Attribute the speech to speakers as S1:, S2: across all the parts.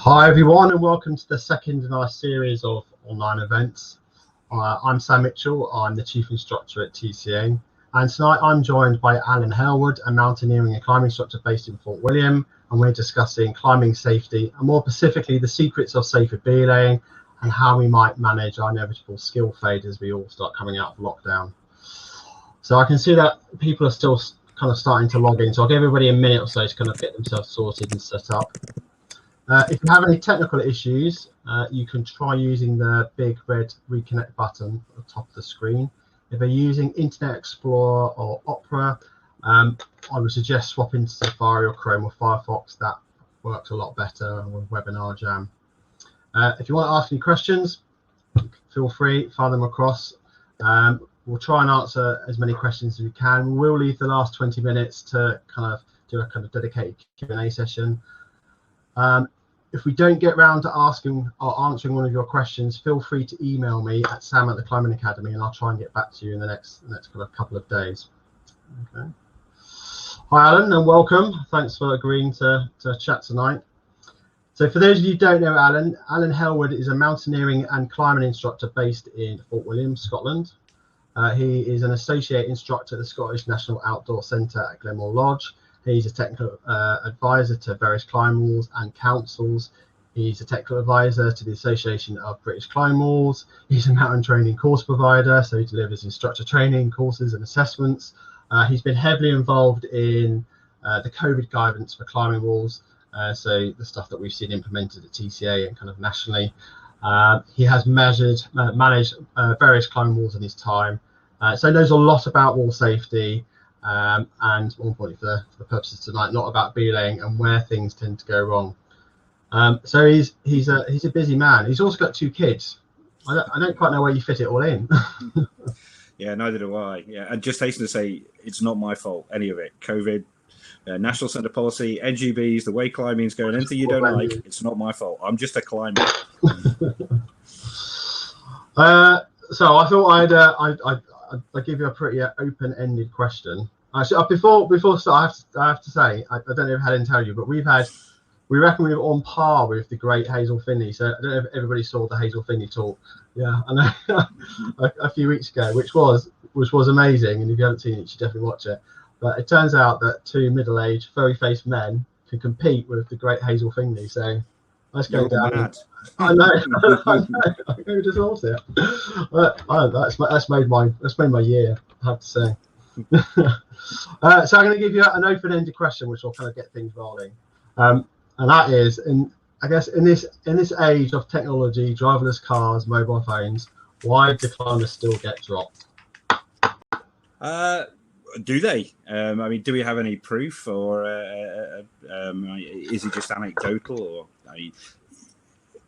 S1: Hi everyone, and welcome to the second in our series of online events. I'm Sam Mitchell. I'm the Chief Instructor at TCA, and tonight I'm joined by Alan Halewood, a mountaineering and climbing instructor based in Fort William, and we're discussing climbing safety, and more specifically the secrets of safer belaying and how we might manage our inevitable skill fade as we all start coming out of lockdown. So I can see that people are still kind of starting to log in, so I'll give everybody a minute or so to kind of get themselves sorted and set up. If you have any technical issues, you can try using the big red reconnect button at the top of the screen. If you're using Internet Explorer or Opera, I would suggest swapping to Safari or Chrome or Firefox. That works a lot better with Webinar Jam. If you want to ask any questions, feel free, fire them across. We'll try and answer as many questions as we can. We'll leave the last 20 minutes to kind of do a kind of dedicated Q&A session. If we don't get round to asking or answering one of your questions, feel free to email me at sam@the Academy, and I'll try and get back to you in the next kind of couple of days. Okay. Hi, Alan, and welcome. Thanks for agreeing to chat tonight. So for those of you who don't know Alan Halewood is a mountaineering and climbing instructor based in Fort William, Scotland. He is an associate instructor at the Scottish National Outdoor Centre at Glenmore Lodge. He's a technical advisor to various climb walls and councils. He's a technical advisor to the Association of British Climb Walls. He's a mountain training course provider, so he delivers instructor training, courses and assessments. He's been heavily involved in the COVID guidance for climbing walls, so the stuff that we've seen implemented at TCA and kind of nationally. He has managed various climbing walls in his time, so knows a lot about wall safety. And more importantly for the purposes tonight, not about belaying and where things tend to go wrong. So he's a busy man. He's also got 2 kids. I don't quite know where you fit it all in.
S2: Yeah, neither do I. Yeah, and just hasten to say, it's not my fault, any of it. COVID, National Centre policy, NGBs, the way climbing's going, anything you don't like, it's not my fault. I'm just a climber.
S1: So I thought I'd give you a pretty open-ended question. Actually, before start, I have to say, I don't know if Helen tell you, but we reckon we're on par with the great Hazel Finney. So I don't know if everybody saw the Hazel Finney talk. Yeah, I know a few weeks ago, which was amazing. And if you haven't seen it, you should definitely watch it. But it turns out that 2 middle-aged, furry-faced men can compete with the great Hazel Finney. So let's go down.
S2: Mad.
S1: I know. I just lost it. That's made my year, I have to say. So I'm going to give you an open-ended question, which will kind of get things rolling, and that is, I guess in this age of technology, driverless cars, mobile phones, why do climbers still get dropped?
S2: Do they? I mean, do we have any proof, or is it just anecdotal? Or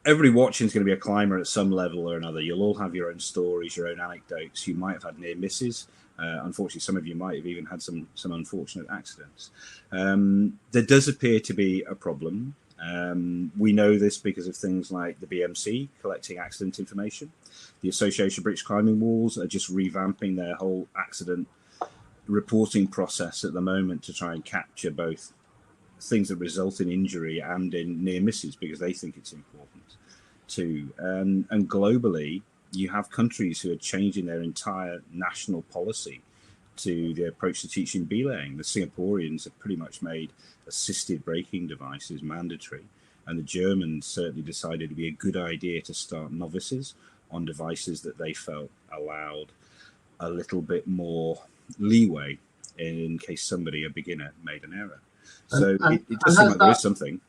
S2: everybody watching is going to be a climber at some level or another. You'll all have your own stories, your own anecdotes. You might have had near misses. Unfortunately, some of you might have even had some unfortunate accidents. There does appear to be a problem. We know this because of things like the BMC collecting accident information. The Association of British Climbing Walls are just revamping their whole accident reporting process at the moment to try and capture both things that result in injury and in near misses, because they think it's important too. And globally, you have countries who are changing their entire national policy to the approach to teaching belaying. The Singaporeans have pretty much made assisted braking devices mandatory, and the Germans certainly decided it'd be a good idea to start novices on devices that they felt allowed a little bit more leeway in case somebody, a beginner, made an error. So it does seem like there is something.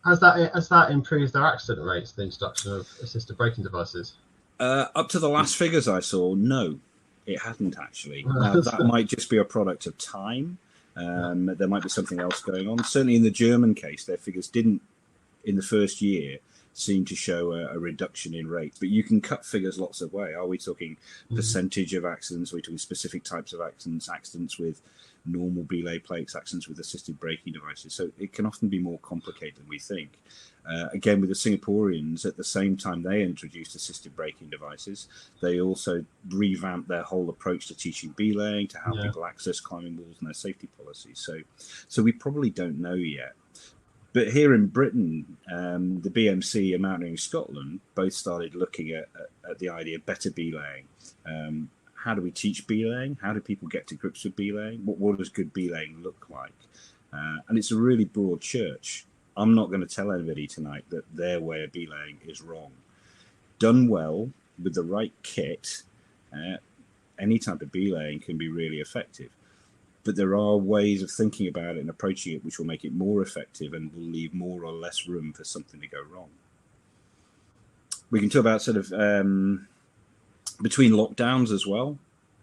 S1: Has that improved their accident rates, the introduction of assisted braking devices?
S2: Up to the last figures I saw, no, it hadn't actually. Now, that might just be a product of time. There might be something else going on. Certainly in the German case, their figures didn't, in the first year, seem to show a reduction in rate. But you can cut figures lots of ways. Are we talking percentage of accidents? Are we talking specific types of accidents with normal belay plates, accidents with assisted braking devices? So it can often be more complicated than we think. Again, with the Singaporeans, at the same time they introduced assisted braking devices, they also revamped their whole approach to teaching belaying, to how people access climbing walls and their safety policies. So we probably don't know yet. But here in Britain, the BMC and Mountaineering Scotland both started looking at the idea of better belaying. How do we teach belaying? How do people get to grips with belaying? What does good belaying look like? And it's a really broad church. I'm not going to tell anybody tonight that their way of belaying is wrong. Done well with the right kit, any type of belaying can be really effective. But there are ways of thinking about it and approaching it which will make it more effective and will leave more or less room for something to go wrong. We can talk about sort of between lockdowns as well.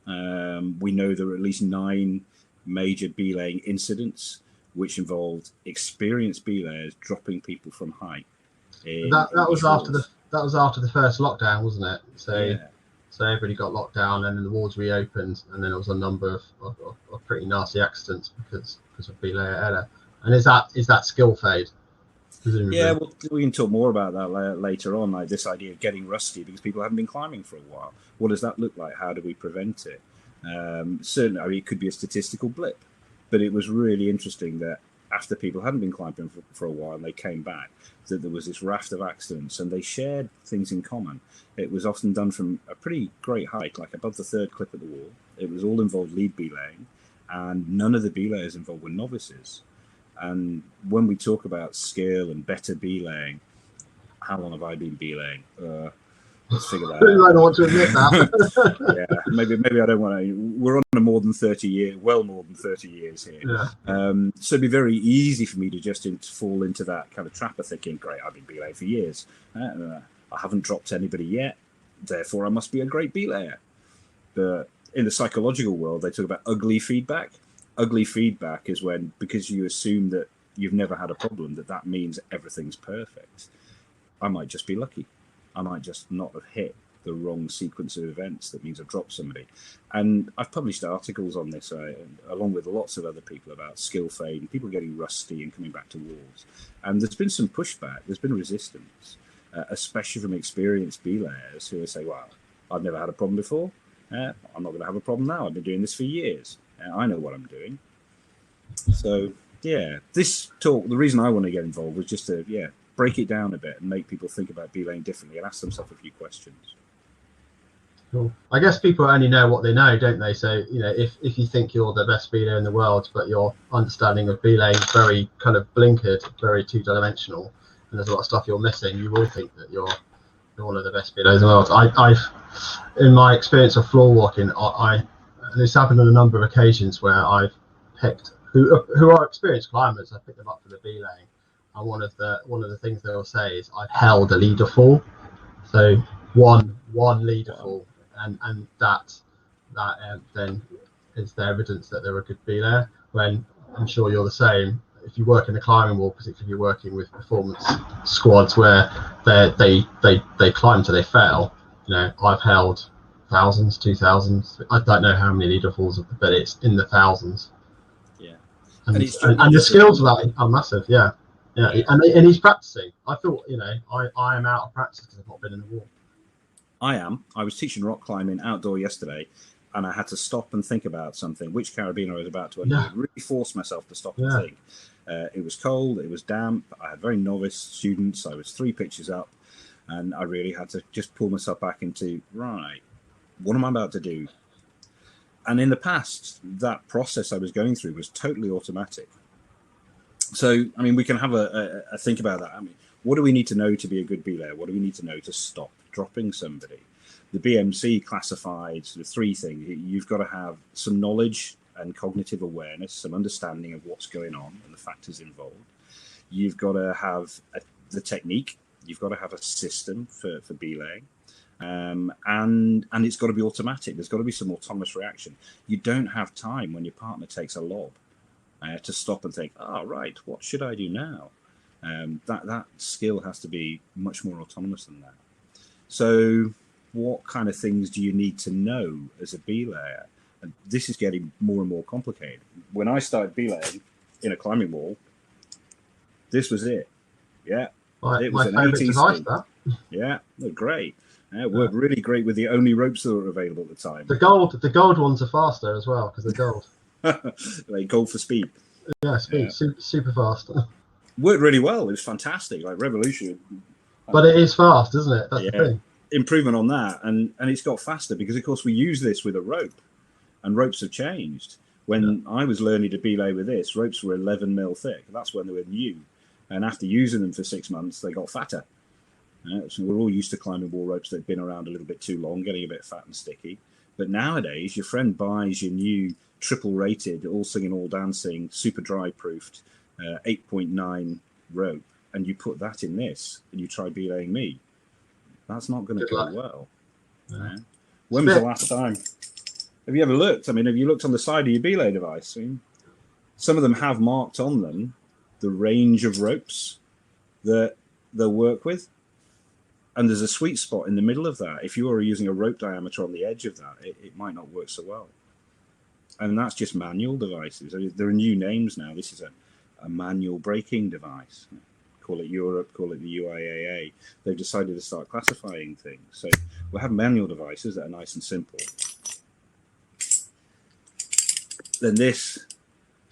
S2: We know there are at least 9 major belaying incidents which involved experienced belayers dropping people from height.
S1: That was after the first lockdown, wasn't it? So. Yeah. So everybody got locked down, and then the wards reopened, and then there was a number of pretty nasty accidents because of belayer error. And is that skill fade? Presumably?
S2: Yeah, well, we can talk more about that later on, like this idea of getting rusty because people haven't been climbing for a while. What does that look like? How do we prevent it? Certainly, I mean, it could be a statistical blip, but it was really interesting that after people hadn't been climbing for a while and they came back, that there was this raft of accidents and they shared things in common. It was often done from a pretty great height, like above the 3rd clip at the wall. It was all involved lead belaying, and none of the belayers involved were novices. And when we talk about skill and better belaying, how long have I been belaying? Let's figure that out.
S1: I don't want to admit that.
S2: Yeah, maybe I don't want to. We're on a more than 30 years here.
S1: Yeah.
S2: So it'd be very easy for me to just fall into that kind of trap of thinking, great, I've been belaying for years. I haven't dropped anybody yet, therefore I must be a great belayer. But in the psychological world, they talk about ugly feedback. Ugly feedback is when, because you assume that you've never had a problem, that means everything's perfect. I might just be lucky. I might just not have hit the wrong sequence of events that means I've dropped somebody. And I've published articles on this, along with lots of other people, about skill fade and people getting rusty and coming back to walls. And there's been some pushback, there's been resistance, especially from experienced belayers who will say, well, I've never had a problem before. I'm not going to have a problem now. I've been doing this for years. I know what I'm doing. So, yeah, this talk, the reason I want to get involved was just to, break it down a bit and make people think about belaying differently and ask themselves a few questions.
S1: Cool. I guess people only know what they know, don't they? So, if you think you're the best belayer in the world, but your understanding of belaying is very kind of blinkered, very two-dimensional, and there's a lot of stuff you're missing, you will think that you're one of the best belayers in the world. I've, in my experience of floor walking, this happened on a number of occasions where I've picked who are experienced climbers. I picked them up for the belaying. And one of the things they'll say is, I've held a leader fall, so one leader fall, and that then is the evidence that they're a good belayer. When I'm sure you're the same, if you work in a climbing wall, particularly if you're working with performance squads where they climb till they fail, I've held thousands, 2000s. I don't know how many leader falls, but it's in the thousands.
S2: Yeah,
S1: and the skills are massive. Yeah. Yeah, and he's practicing. I thought, I am out of practice because I've not been in the wall.
S2: I am. I was teaching rock climbing outdoor yesterday, and I had to stop and think about something, which carabiner I was about to undo. I really forced myself to stop and think. It was cold, it was damp, I had very novice students, I was 3 pitches up, and I really had to just pull myself back into, right, what am I about to do? And in the past, that process I was going through was totally automatic. So, I mean, we can have a think about that. I mean, what do we need to know to be a good belayer? What do we need to know to stop dropping somebody? The BMC classified sort of 3 things. You've got to have some knowledge and cognitive awareness, some understanding of what's going on and the factors involved. You've got to have the technique. You've got to have a system for belaying. And it's got to be automatic. There's got to be some autonomous reaction. You don't have time when your partner takes a lob to stop and think, right, what should I do now? That skill has to be much more autonomous than that. So what kind of things do you need to know as a belayer? And this is getting more and more complicated. When I started belaying in a climbing wall, this was it. Yeah.
S1: It was an 18 device, that.
S2: Yeah, great. It worked really great with the only ropes that were available at the time.
S1: The gold ones are faster as well because they're gold.
S2: Like gold for speed.
S1: Yeah, speed, super fast.
S2: worked really well. It was fantastic, like revolutionary.
S1: But it is fast, isn't it? That's the thing.
S2: Improvement on that, and it's got faster because, of course, we use this with a rope, and ropes have changed. When I was learning to belay with this, ropes were 11 mil thick. That's when they were new, and after using them for 6 months, they got fatter. So we're all used to climbing wall ropes that've been around a little bit too long, getting a bit fat and sticky. But nowadays, your friend buys your new triple-rated, all singing, all dancing, super dry-proofed 8.9 rope, and you put that in this, and you try belaying me. That's not going to go well. When was the last time? Have you ever looked? I mean, have you looked on the side of your belay device? I mean, some of them have marked on them the range of ropes that they'll work with. And there's a sweet spot in the middle of that. If you are using a rope diameter on the edge of that, it might not work so well. And that's just manual devices. There are new names now. This is a manual braking device. Call it Europe, call it the UIAA. They've decided to start classifying things. So we'll have manual devices that are nice and simple. Then this.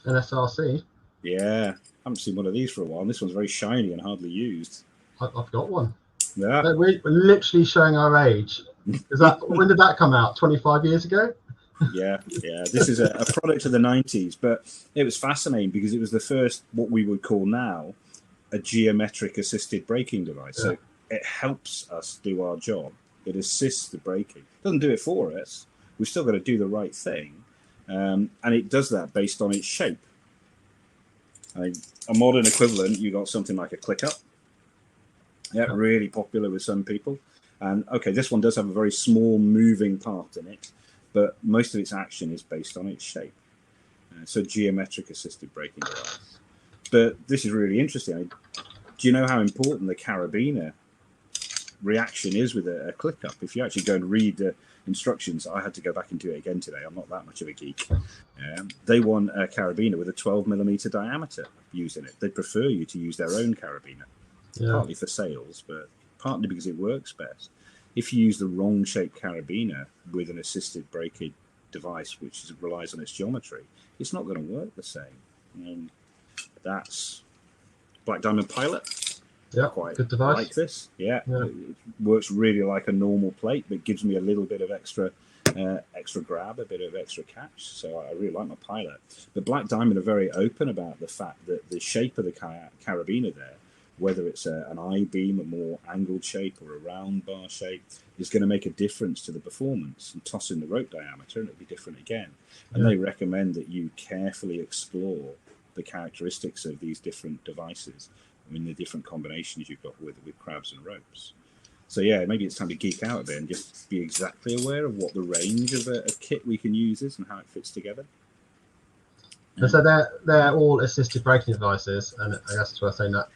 S1: An SRC?
S2: Yeah. I haven't seen one of these for a while. This one's very shiny and hardly used.
S1: I've got one.
S2: Yeah.
S1: We're literally showing our age. When did that come out? 25 years ago?
S2: Yeah. This is a product of the 90s, but it was fascinating because it was the first, what we would call now, a geometric assisted braking device. So it helps us do our job. It assists the braking. It doesn't do it for us. We've still got to do the right thing. And it does that based on its shape. A modern equivalent, you got something like a click up. Yeah, really popular with some people. And okay, this one does have a very small moving part in it, but most of its action is based on its shape. So geometric assisted braking device. But this is really interesting. Do you know how important the carabiner reaction is with a click up? If you actually go and read the instructions, I had to go back and do it again today. I'm not that much of a geek. They want a carabiner with a 12mm diameter using it. They prefer you to use their own carabiner. Partly for sales, but partly because it works best. If you use the wrong shaped carabiner with an assisted braking device, which relies on its geometry, it's not going to work the same. That's Black Diamond Pilot. Quite
S1: good device.
S2: Like this. It works really like a normal plate, but gives me a little bit of extra grab, a bit of extra catch. So I really like my Pilot. But Black Diamond are very open about the fact that the shape of the carabiner there, whether it's an I-beam, a more angled shape, or a round bar shape, is going to make a difference to the performance. And toss in the rope diameter, and it'll be different again. And they recommend that you carefully explore the characteristics of these different devices. I mean, the different combinations you've got with crabs and ropes. So maybe it's time to geek out a bit and just be exactly aware of what the range of a kit we can use is and how it fits together.
S1: And so they're all assisted braking devices, and I guess it's worth saying that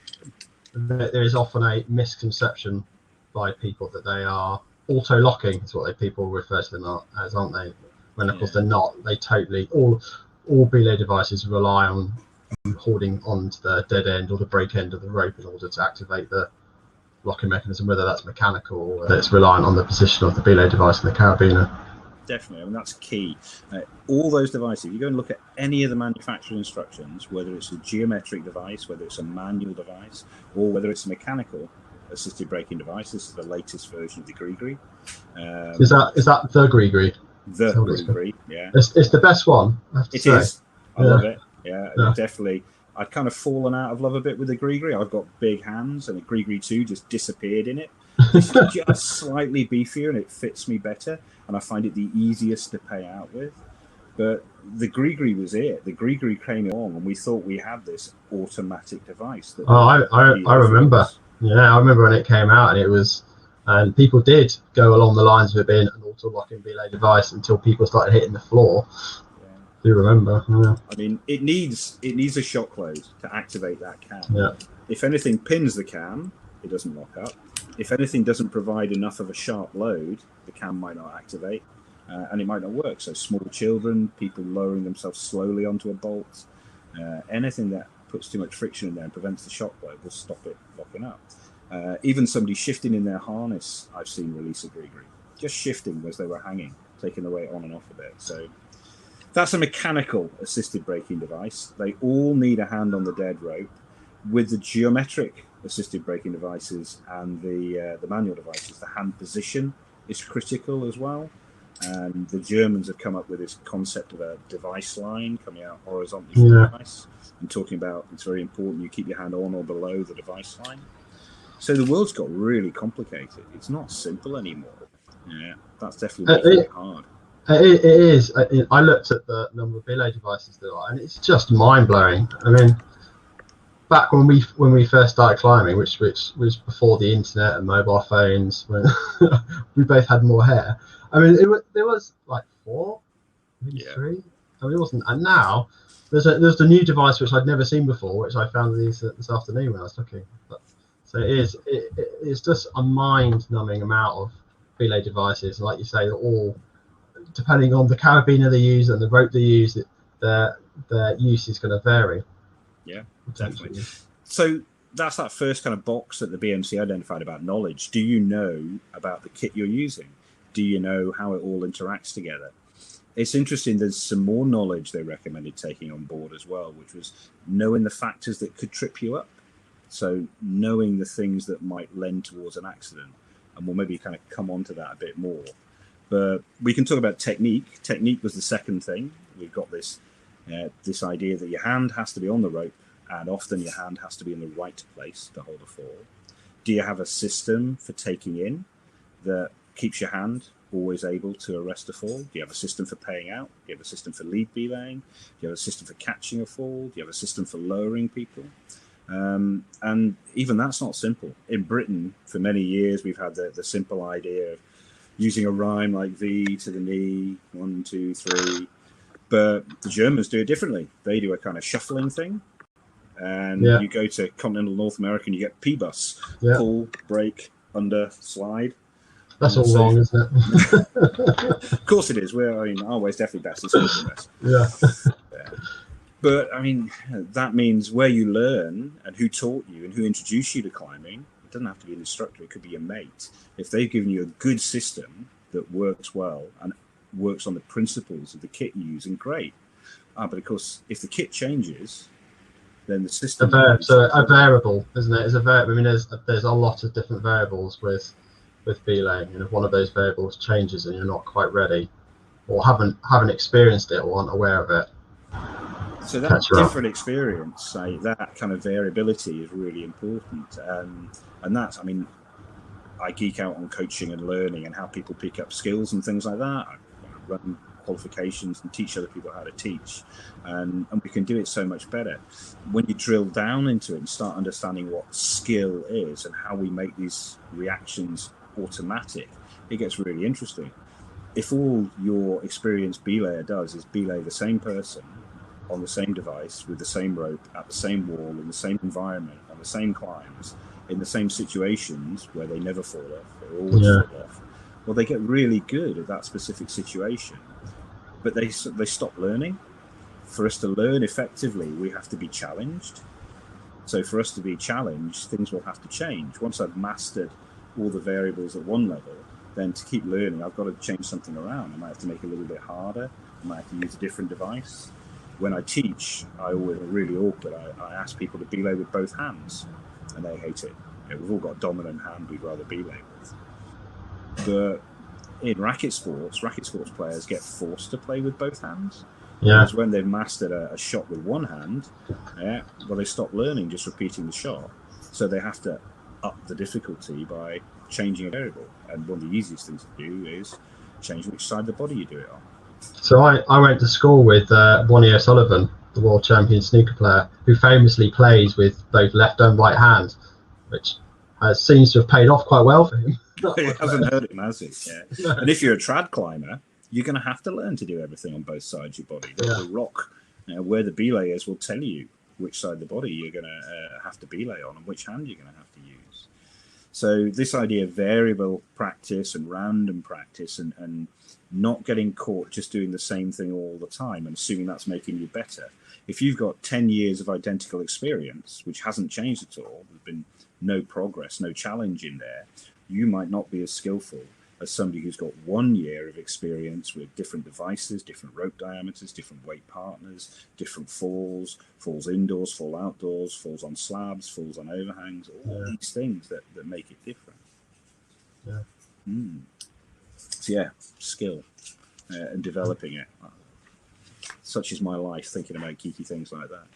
S1: there is often a misconception by people that they are auto-locking, is what people refer to them as, aren't they? When of course they're not. They totally, all belay devices rely on holding onto the dead end or the brake end of the rope in order to activate the locking mechanism, whether that's mechanical or whether it's reliant on the position of the belay device and the carabiner.
S2: Definitely, I mean, that's key. All those devices, if you go and look at any of the manufacturer instructions, whether it's a geometric device, whether it's a manual device, or whether it's a mechanical assisted braking device, this is the latest version of the Grigri.
S1: Is that the Grigri?
S2: The Grigri, yeah.
S1: It's the best one, I have to say.
S2: It is. I love it. Yeah, definitely. I've kind of fallen out of love a bit with the Grigri. I've got big hands, and the Grigri 2 just disappeared in it. It's just slightly beefier, and it fits me better, and I find it the easiest to pay out with. But the Grigri was it. The Grigri came along, and we thought we had this automatic device.
S1: I remember. Yeah, I remember when it came out, and it was, and people did go along the lines of it being an auto-locking belay device until people started hitting the floor. Do you remember? Yeah.
S2: I mean, it needs a shock load to activate that cam.
S1: Yeah.
S2: If anything pins the cam, it doesn't lock up. If anything doesn't provide enough of a sharp load, the cam might not activate, and it might not work. So small children, people lowering themselves slowly onto a bolt, anything that puts too much friction in there and prevents the shock load will stop it locking up. Even somebody shifting in their harness, I've seen release a Grigri. Just shifting as they were hanging, taking the weight on and off a bit. So that's a mechanical assisted braking device. They all need a hand on the dead rope. With the geometric assisted braking devices and the manual devices, the hand position is critical as well. And the Germans have come up with this concept of a device line coming out horizontally from the device, and talking about it's very important you keep your hand on or below the device line. So the world's got really complicated. It's not simple anymore. Yeah, that's definitely making it hard.
S1: It is. I looked at the number of belay devices there are, and it's just mind blowing. I mean, back when we first started climbing, which was before the internet and mobile phones, when we both had more hair. I mean, there was like 4, maybe 3. I mean, it wasn't. And now there's a new device which I'd never seen before, which I found this afternoon when I was looking. So it's just a mind-numbing amount of belay devices, and like you say, they're all, depending on the carabiner they use and the rope they use, their use is going to vary.
S2: Yeah, definitely. So that's that first kind of box that the BMC identified about knowledge. Do you know about the kit you're using? Do you know how it all interacts together? It's interesting, there's some more knowledge they recommended taking on board as well, which was knowing the factors that could trip you up. So knowing the things that might lend towards an accident. And we'll maybe kind of come on to that a bit more. But we can talk about technique. Technique was the second thing. We've got this idea that your hand has to be on the rope, and often your hand has to be in the right place to hold a fall. Do you have a system for taking in that keeps your hand always able to arrest a fall? Do you have a system for paying out? Do you have a system for lead belaying? Do you have a system for catching a fall? Do you have a system for lowering people? And even that's not simple. In Britain, for many years, we've had the simple idea of using a rhyme like V to the knee, 1, 2, 3. But the Germans do it differently. They do a kind of shuffling thing. And you go to continental North America and you get P-bus. Pull, brake, under, slide.
S1: That's all wrong, isn't it?
S2: Of course it is. Our way's definitely best. It's always the best. Yeah. But, I mean, that means where you learn and who taught you and who introduced you to climbing. It doesn't have to be an instructor. It could be your mate. If they've given you a good system that works well and works on the principles of the kit you're using, great. But, of course, if the kit changes, then the system...
S1: a variable, isn't it? I mean, there's a lot of different variables with belaying, and if one of those variables changes and you're not quite ready or haven't experienced it or aren't aware of it,
S2: so that different experience, that kind of variability is really important. And that's, I mean, I geek out on coaching and learning and how people pick up skills and things like that. I run qualifications and teach other people how to teach, and we can do it so much better when you drill down into it and start understanding what skill is and how we make these reactions automatic. It gets really interesting. If all your experienced belayer does is belay the same person on the same device with the same rope at the same wall in the same environment on the same climbs in the same situations where they never fall off, they always fall off, well, they get really good at that specific situation, but they stop learning. For us to learn effectively, we have to be challenged. So for us to be challenged, things will have to change. Once I've mastered all the variables at one level, then to keep learning, I've got to change something around. I might have to make it a little bit harder. I might have to use a different device. When I teach, I always really awkward. I ask people to belay with both hands, and they hate it. We've all got a dominant hand we'd rather belay with. But in racket sports players get forced to play with both hands. Because when they've mastered a shot with one hand, well, they stop learning just repeating the shot. So they have to up the difficulty by changing a variable. And one of the easiest things to do is change which side of the body you do it on.
S1: So I went to school with Bonnie O'Sullivan, the world champion snooker player, who famously plays with both left and right hand, which seems to have paid off quite well for him.
S2: It hasn't hurt him, has it? Yeah. And if you're a trad climber, you're going to have to learn to do everything on both sides of your body. The rock, where the belayers will tell you which side of the body you're going to have to belay on and which hand you're going to have to use. So this idea of variable practice and random practice and not getting caught just doing the same thing all the time and assuming that's making you better. If you've got 10 years of identical experience, which hasn't changed at all, there's been no progress, no challenge in there, you might not be as skillful as somebody who's got 1 year of experience with different devices, different rope diameters, different weight partners, different falls indoors, fall outdoors, falls on slabs, falls on overhangs, all these things that make it different.
S1: Yeah.
S2: So yeah, skill and developing it. Such is my life, thinking about geeky things like that.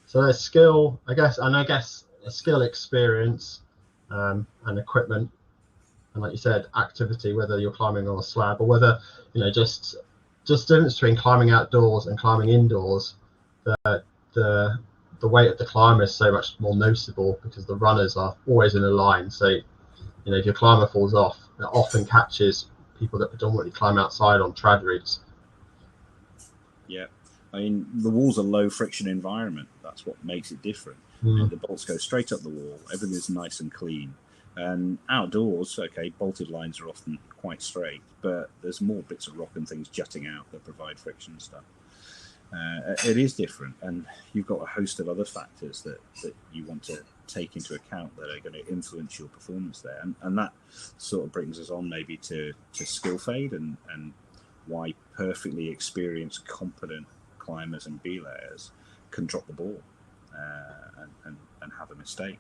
S1: So there's skill, I guess a skill, experience, and equipment, and like you said, activity, whether you're climbing on a slab or whether, just difference between climbing outdoors and climbing indoors. The weight of the climber is so much more noticeable because the runners are always in a line. So, if your climber falls off, it often catches people that predominantly climb outside on trad routes.
S2: Yeah. I mean, the wall's a low friction environment. That's what makes it different. And the bolts go straight up the wall. Everything's nice and clean. And outdoors, okay, bolted lines are often quite straight, but there's more bits of rock and things jutting out that provide friction and stuff. It is different, and you've got a host of other factors that you want to take into account that are going to influence your performance there. And that sort of brings us on maybe to skill fade and why perfectly experienced, competent climbers and belayers can drop the ball and have a mistake.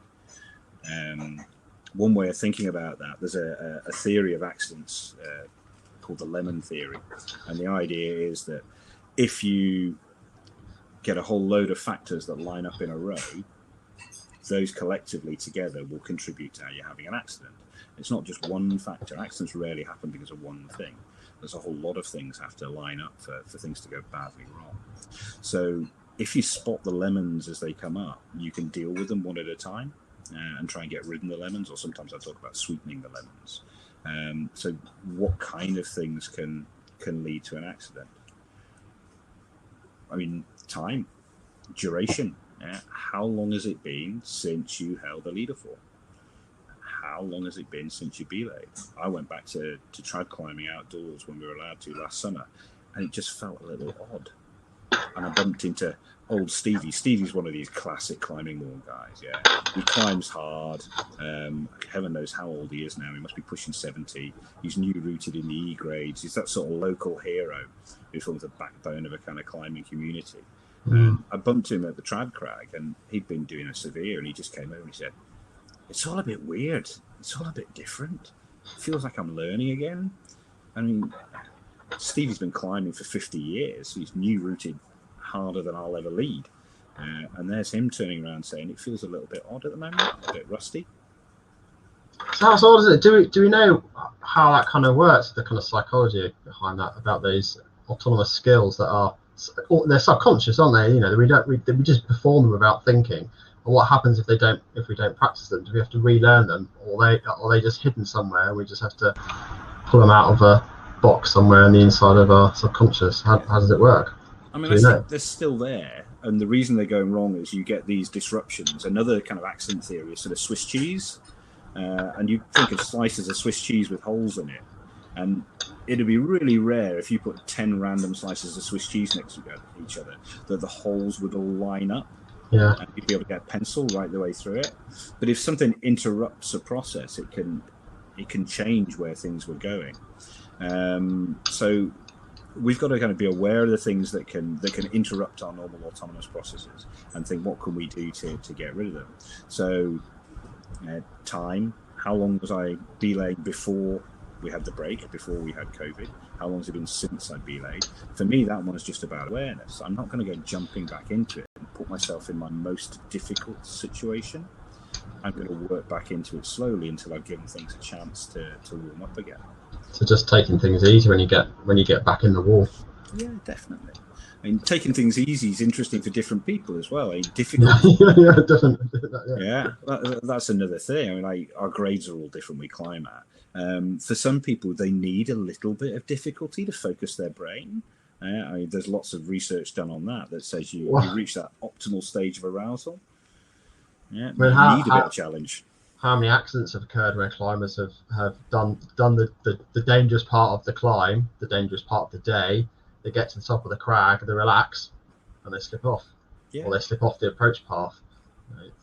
S2: One way of thinking about that, there's a theory of accidents called the lemon theory, and the idea is that if you get a whole load of factors that line up in a row, those collectively together will contribute to how you're having an accident. It's not just one factor. Accidents rarely happen because of one thing. There's a whole lot of things have to line up for things to go badly wrong. So if you spot the lemons as they come up, you can deal with them one at a time and try and get rid of the lemons, or sometimes I talk about sweetening the lemons. So what kind of things can lead to an accident? I mean, time, duration. How long has it been since you held a leader fall? How long has it been since you belayed? I went back to trad climbing outdoors when we were allowed to last summer, and it just felt a little odd. And I bumped into old Stevie. Stevie's one of these classic climbing wall guys, yeah. He climbs hard. Heaven knows how old he is now. He must be pushing 70. He's new rooted in the E grades. He's that sort of local hero who forms the backbone of a kind of climbing community. I bumped him at the Trad Crag, and he'd been doing a severe, and he just came over and he said, "It's all a bit weird. It's all a bit different. It feels like I'm learning again." I mean, Stevie's been climbing for 50 years. He's new rooted harder than I'll ever lead. And there's him turning around saying, "It feels a little bit odd at the moment, a bit rusty."
S1: So how odd is it? Do we know how that kind of works, the kind of psychology behind that, about those autonomous skills that are, they're subconscious, aren't they? We just perform them without thinking. And what happens if we don't practice them? Do we have to relearn them, or are they just hidden somewhere and we just have to pull them out of a box somewhere in the inside of our subconscious? How does it work?
S2: I mean, I think they're still there, and the reason they're going wrong is you get these disruptions. Another kind of accident theory is sort of Swiss cheese, and you think of slices of Swiss cheese with holes in it, and it'd be really rare if you put 10 random slices of Swiss cheese next to each other that the holes would all line up.
S1: Yeah.
S2: And you'd be able to get a pencil right the way through it. But if something interrupts a process, it can change where things were going. So we've got to kind of be aware of the things that can interrupt our normal autonomous processes and think, what can we do to get rid of them? So time, how long was I belaying before we had the break, before we had COVID? How long has it been since I belayed? For me, that one is just about awareness. I'm not going to go jumping back into it and put myself in my most difficult situation. I'm going to work back into it slowly until I've given things a chance to warm up again.
S1: So just taking things easy when you get back in the wall.
S2: Yeah, definitely. I mean, taking things easy is interesting for different people as well. Difficult. That's another thing. I mean, our grades are all different. We climb at. For some people, they need a little bit of difficulty to focus their brain. I mean, there's lots of research done on that says you reach that optimal stage of arousal. Yeah, you need a bit of challenge.
S1: How many accidents have occurred where climbers have done the dangerous part of the climb, the dangerous part of the day? They get to the top of the crag, they relax, and they slip off, or they slip off the approach path. Right.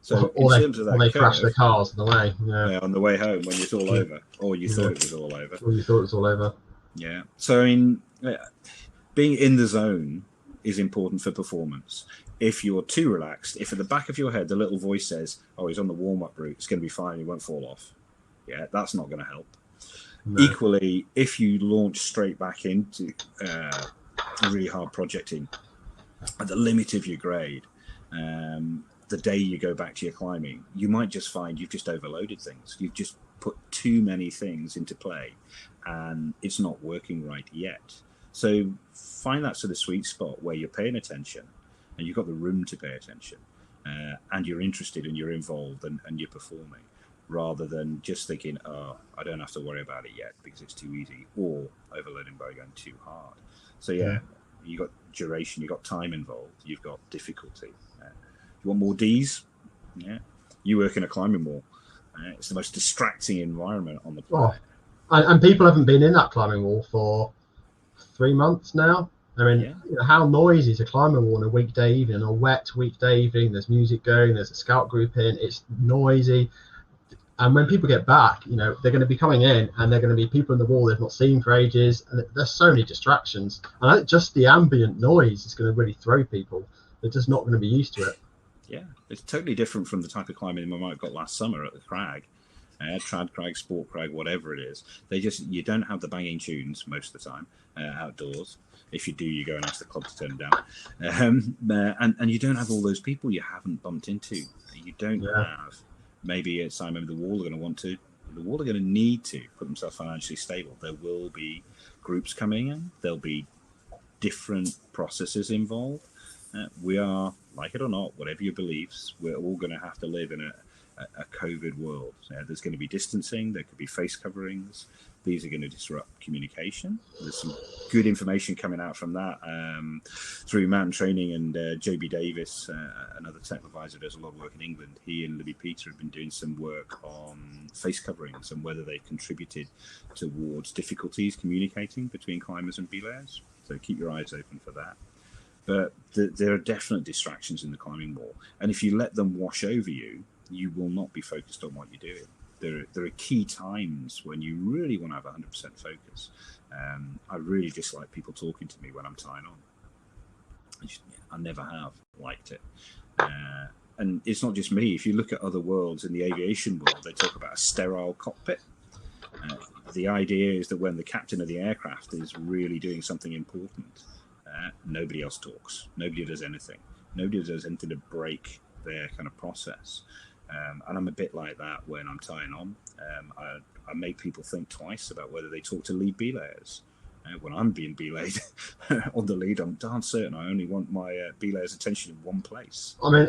S2: So in terms of that,
S1: or they
S2: curve,
S1: crash their cars on the way. Yeah.
S2: on the way home when it's all over, or you thought it was all over.
S1: Or you thought it was all over.
S2: Yeah. So I mean, being in the zone is important for performance. If you're too relaxed, if at the back of your head the little voice says, "Oh, he's on the warm-up route, it's going to be fine, he won't fall off," yeah, that's not going to help. No. Equally, if you launch straight back into really hard projecting at the limit of your grade, the day you go back to your climbing, you might just find you've just overloaded things. You've just put too many things into play, and it's not working right yet. So find that sort of sweet spot where you're paying attention and you've got the room to pay attention, and you're interested and you're involved and you're performing, rather than just thinking, oh, I don't have to worry about it yet because it's too easy, or overloading by going too hard. So yeah, you've got duration, you've got time involved, you've got difficulty. You want more Ds? Yeah, you work in a climbing wall. It's the most distracting environment on the planet.
S1: And people haven't been in that climbing wall for 3 months now. I mean, you know, how noisy is a climbing wall on a weekday evening, a wet weekday evening? There's music going, there's a scout group in, it's noisy. And when people get back, you know, they're going to be coming in and they're going to be people in the wall they've not seen for ages. And there's so many distractions. And I think just the ambient noise is going to really throw people. They're just not going to be used to it.
S2: Yeah, it's totally different from the type of climbing we might have got last summer at the crag. Trad crag, sport crag, whatever it is. You don't have the banging tunes most of the time outdoors. If you do, you go and ask the club to turn them down. And you don't have all those people you haven't bumped into. You don't have. Maybe it's time the wall are going to need to put themselves financially stable. There will be groups coming in. There'll be different processes involved. We are, like it or not, whatever your beliefs, we're all going to have to live in a COVID world. There's going to be distancing. There could be face coverings. These are going to disrupt communication. There's some good information coming out from that through Mountain Training, and JB Davis, another technical advisor, does a lot of work in England. He and Libby Peter have been doing some work on face coverings and whether they've contributed towards difficulties communicating between climbers and belayers. So keep your eyes open for that. But there are definite distractions in the climbing wall. And if you let them wash over you, you will not be focused on what you're doing. There are key times when you really want to have 100% focus. I really dislike people talking to me when I'm tying on. I never have liked it. And it's not just me. If you look at other worlds in the aviation world, they talk about a sterile cockpit. The idea is that when the captain of the aircraft is really doing something important, nobody else talks. Nobody does anything. Nobody does anything to break their kind of process. And I'm a bit like that when I'm tying on. I make people think twice about whether they talk to lead belayers. When I'm being belayed on the lead, I'm darn certain I only want my belayer's attention in one place.
S1: I mean,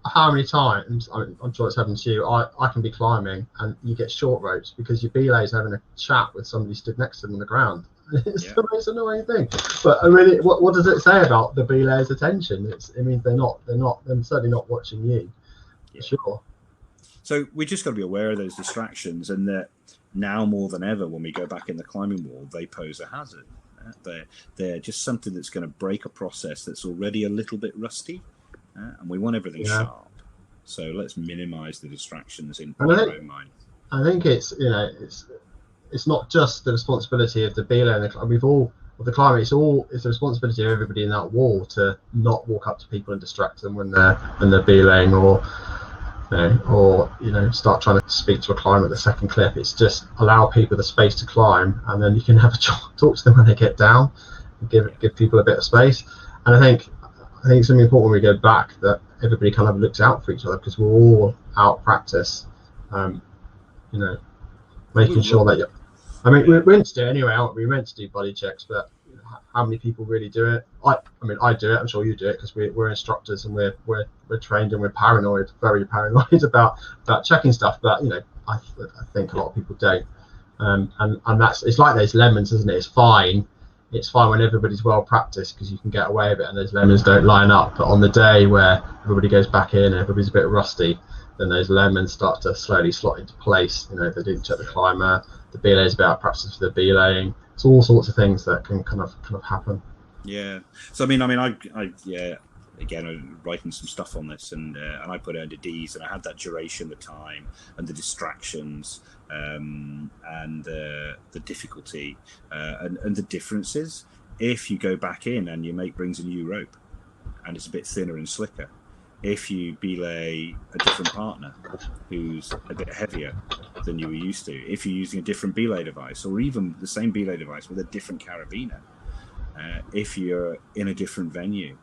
S1: how many times, I'm sure it's happened to you, I can be climbing and you get short ropes because your belayer's having a chat with somebody stood next to them on the ground. It's the most annoying thing. But I mean, what does it say about the belayer's attention? They're certainly not watching you. Yeah. Sure.
S2: So we just got to be aware of those distractions, and that now more than ever, when we go back in the climbing wall, they pose a hazard. They're just something that's going to break a process that's already a little bit rusty, and we want everything sharp. So let's minimise the distractions in our own mind.
S1: I think it's not just the responsibility of the belayer and the climber. It's the responsibility of everybody in that wall to not walk up to people and distract them when they're belaying, or start trying to speak to a climber at the second clip. It's just allow people the space to climb, and then you can have a talk to them when they get down, and give people a bit of space. And I think it's really important when we go back that everybody kind of looks out for each other, because we're all out practice, making sure that we're meant to do it anyway, aren't we? We're meant to do body checks, but how many people really do it? I do it. I'm sure you do it, because we're instructors and we're trained, and we're paranoid, very paranoid about checking stuff. But I think a lot of people don't. And it's like those lemons, isn't it? It's fine when everybody's well practiced, because you can get away with it, and those lemons don't line up. But on the day where everybody goes back in and everybody's a bit rusty, then those lemons start to slowly slot into place. They didn't check the climber. The belay's about practice for the belaying. It's all sorts of things that can kind of happen.
S2: Yeah. So I mean, again, I'm writing some stuff on this, and I put it under D's, and I had that duration, the time, and the distractions, and the difficulty, and the differences. If you go back in and your mate brings a new rope, and it's a bit thinner and slicker, if you belay a different partner who's a bit heavier than you were used to, if you're using a different belay device, or even the same belay device with a different carabiner, if you're in a different venue,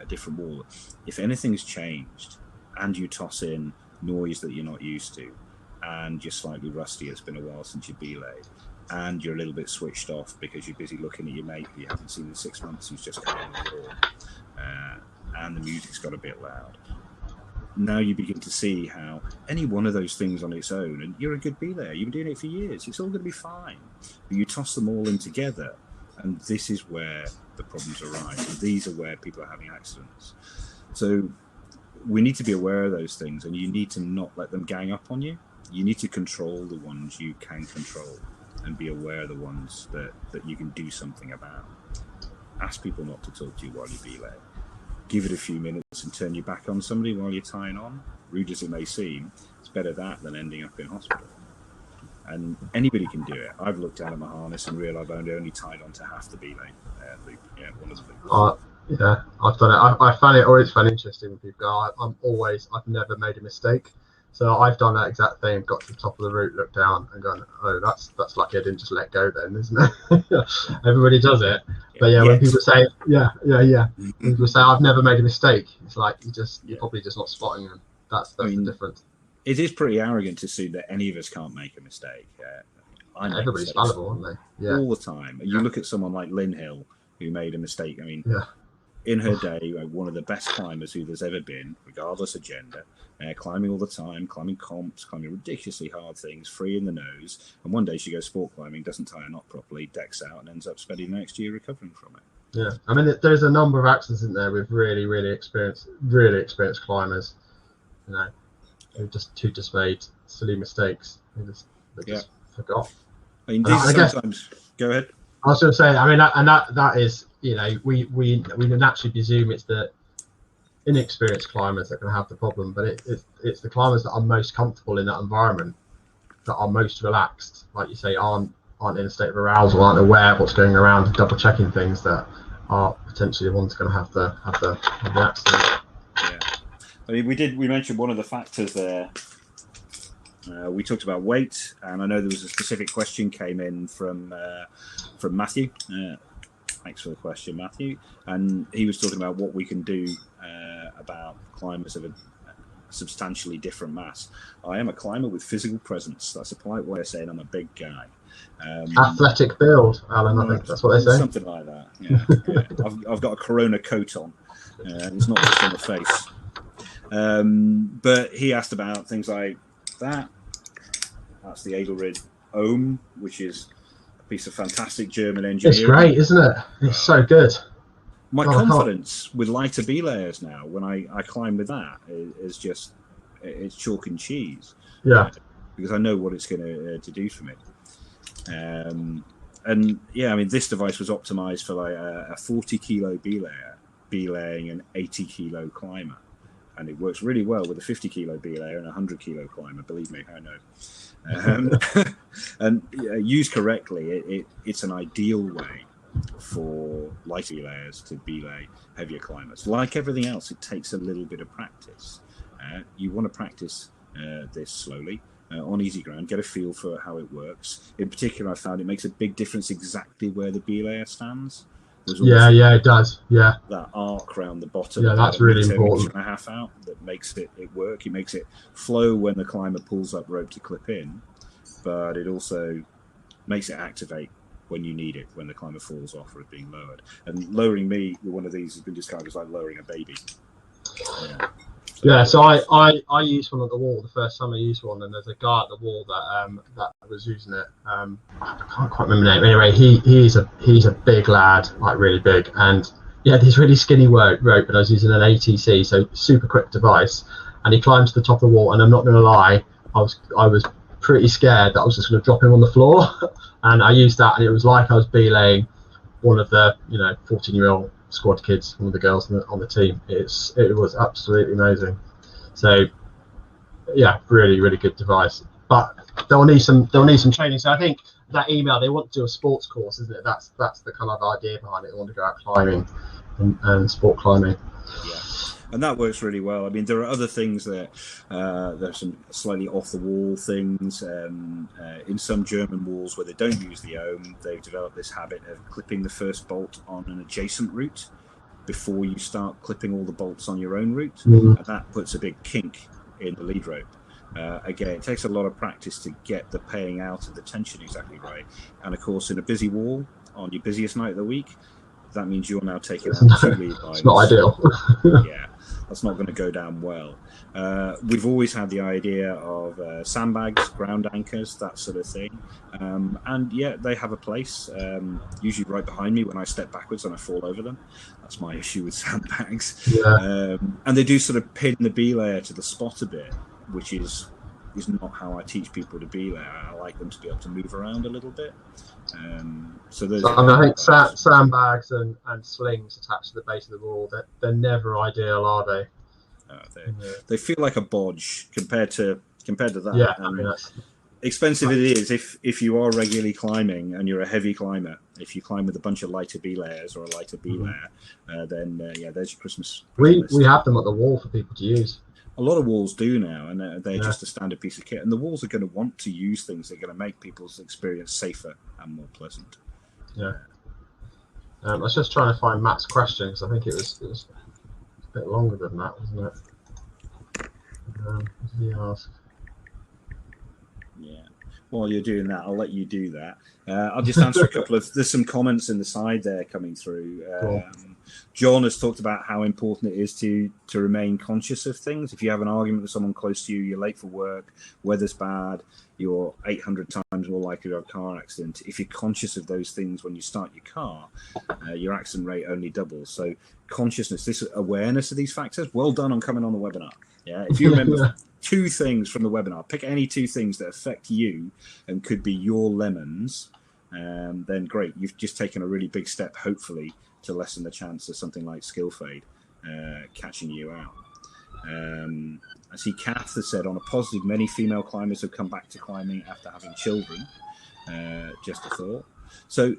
S2: a different wall, if anything's changed and you toss in noise that you're not used to, and you're slightly rusty, it's been a while since you belayed, and you're a little bit switched off because you're busy looking at your mate that you haven't seen in 6 months who's just come on the floor, and the music's got a bit loud. Now you begin to see how any one of those things on its own, and you're a good belayer, you've been doing it for years, it's all going to be fine. But you toss them all in together, and this is where the problems arise. And these are where people are having accidents. So we need to be aware of those things, and you need to not let them gang up on you. You need to control the ones you can control, and be aware of the ones that you can do something about. Ask people not to talk to you while you belay. Give it a few minutes and turn your back on somebody while you're tying on. Rude as it may seem, it's better that than ending up in hospital. And anybody can do it. I've looked down at my harness and realised I've only tied on to half the belay loop. Yeah, one of the loops.
S1: Yeah, I've done it. I find it always interesting with people. I've never made a mistake. So I've done that exact thing. Got to the top of the route, looked down, and gone, "Oh, that's lucky I didn't just let go then, isn't it?" Everybody does it. But yeah, when people say, people say I've never made a mistake, it's like you're probably just not spotting them. That's the difference.
S2: It is pretty arrogant to assume that any of us can't make a mistake.
S1: Everybody's fallible, aren't they? Yeah.
S2: All the time. You look at someone like Lynn Hill, who made a mistake. I mean, in her day, one of the best climbers who there's ever been, regardless of gender, climbing all the time, climbing comps, climbing ridiculously hard things, free in the nose. And one day she goes sport climbing, doesn't tie a knot properly, decks out, and ends up spending the next year recovering from it.
S1: Yeah, I mean, there's a number of accidents in there with really experienced climbers, who just made silly mistakes. They just forgot.
S2: I mean, sometimes. Go ahead.
S1: I was going to say, I mean, that is, we naturally presume it's the inexperienced climbers that can have the problem, but it's the climbers that are most comfortable in that environment, that are most relaxed, like you say, aren't in a state of arousal, aren't aware of what's going around, double checking things, that are potentially the ones going to have the accident.
S2: Yeah, I mean, we mentioned one of the factors there. We talked about weight, and I know there was a specific question came in from Matthew. Thanks for the question, Matthew. And he was talking about what we can do about climbers of a substantially different mass. I am a climber with physical presence. That's a polite way of saying I'm a big guy.
S1: Athletic build, Alan. I think that's what they say.
S2: Something like that. Yeah. I've got a Corona coat on. It's not just on the face. But he asked about things like that. That's the Edelrid Ohm, which is a piece of fantastic German engineering.
S1: It's great, isn't it? It's so good.
S2: My confidence with lighter belayers now, when I climb with that, is just, it's chalk and cheese.
S1: Yeah.
S2: Because I know what it's going to do for me. And yeah, I mean, this device was optimized for like a 40 kilo belayer belaying an 80 kilo climber. And it works really well with a 50 kilo belayer and a 100 kilo climber. Believe me, I know. And used correctly, it's an ideal way for lighter belayers to belay heavier climbers. Like everything else, it takes a little bit of practice. You want to practice this slowly on easy ground, get a feel for how it works. In particular, I found it makes a big difference exactly where the belayer stands.
S1: Yeah, it does. Yeah,
S2: that arc around the bottom.
S1: Yeah, that's really important.
S2: And a half out that makes it work. It makes it flow when the climber pulls up rope to clip in, but it also makes it activate when you need it, when the climber falls off or is being lowered. And lowering me with one of these has been described as like lowering a baby.
S1: So I used one at the wall the first time I used one, and there's a guy at the wall that was using it. I can't quite remember the name. Anyway, he's a big lad, like really big, and yeah, this really skinny rope, and I was using an ATC, so super quick device. And he climbed to the top of the wall, and I'm not going to lie, I was pretty scared that I was just going to drop him on the floor. And I used that, and it was like I was belaying one of the 14-year-old squad kids, one of the girls on the team. It was absolutely amazing. So yeah, really, really good device. But they'll need some training. So I think that email, they want to do a sports course, isn't it? That's the kind of idea behind it. They want to go out climbing and sport climbing.
S2: Yeah, and that works really well. I mean, there are other things that there's some slightly off the wall things. In some German walls where they don't use the ohm, they've developed this habit of clipping the first bolt on an adjacent route before you start clipping all the bolts on your own route, and that puts a big kink in the lead rope. Again, it takes a lot of practice to get the paying out of the tension exactly right. And of course, in a busy wall on your busiest night of the week, that means you're now taking out 2 lead lines.
S1: It's not ideal.
S2: Yeah, that's not going to go down well. We've always had the idea of sandbags, ground anchors, that sort of thing. And yeah, they have a place, usually right behind me when I step backwards and I fall over them. That's my issue with sandbags.
S1: Yeah.
S2: And they do sort of pin the belayer to the spot a bit, which is not how I teach people to belay. I like them to be able to move around a little bit. So
S1: I think sandbags and slings attached to the base of the wall, they're never ideal, are they?
S2: They feel like a bodge compared to that.
S1: Yeah, I mean, that's
S2: expensive it is if you are regularly climbing and you're a heavy climber. If you climb with a bunch of lighter belayers or a lighter belayer, then there's your Christmas.
S1: We have them at the wall for people to use.
S2: A lot of walls do now, and they're just a standard piece of kit. And the walls are going to want to use things that are going to make people's experience safer and more pleasant.
S1: Yeah. I was just trying to find Matt's question because I think it was a bit longer than that, wasn't it? What did he ask?
S2: Yeah. While you're doing that, I'll let you do that. I'll just answer a couple of. There's some comments in the side there coming through.
S1: Cool.
S2: John has talked about how important it is to remain conscious of things. If you have an argument with someone close to you, you're late for work, weather's bad, you're 800 times more likely to have a car accident. If you're conscious of those things when you start your car, your accident rate only doubles. So consciousness, this awareness of these factors, well done on coming on the webinar. Yeah, if you remember 2 things from the webinar, pick any 2 things that affect you and could be your lemons, then great. You've just taken a really big step, hopefully, to lessen the chance of something like skill fade catching you out. I see Kath has said, on a positive, many female climbers have come back to climbing after having children. Just a thought. So,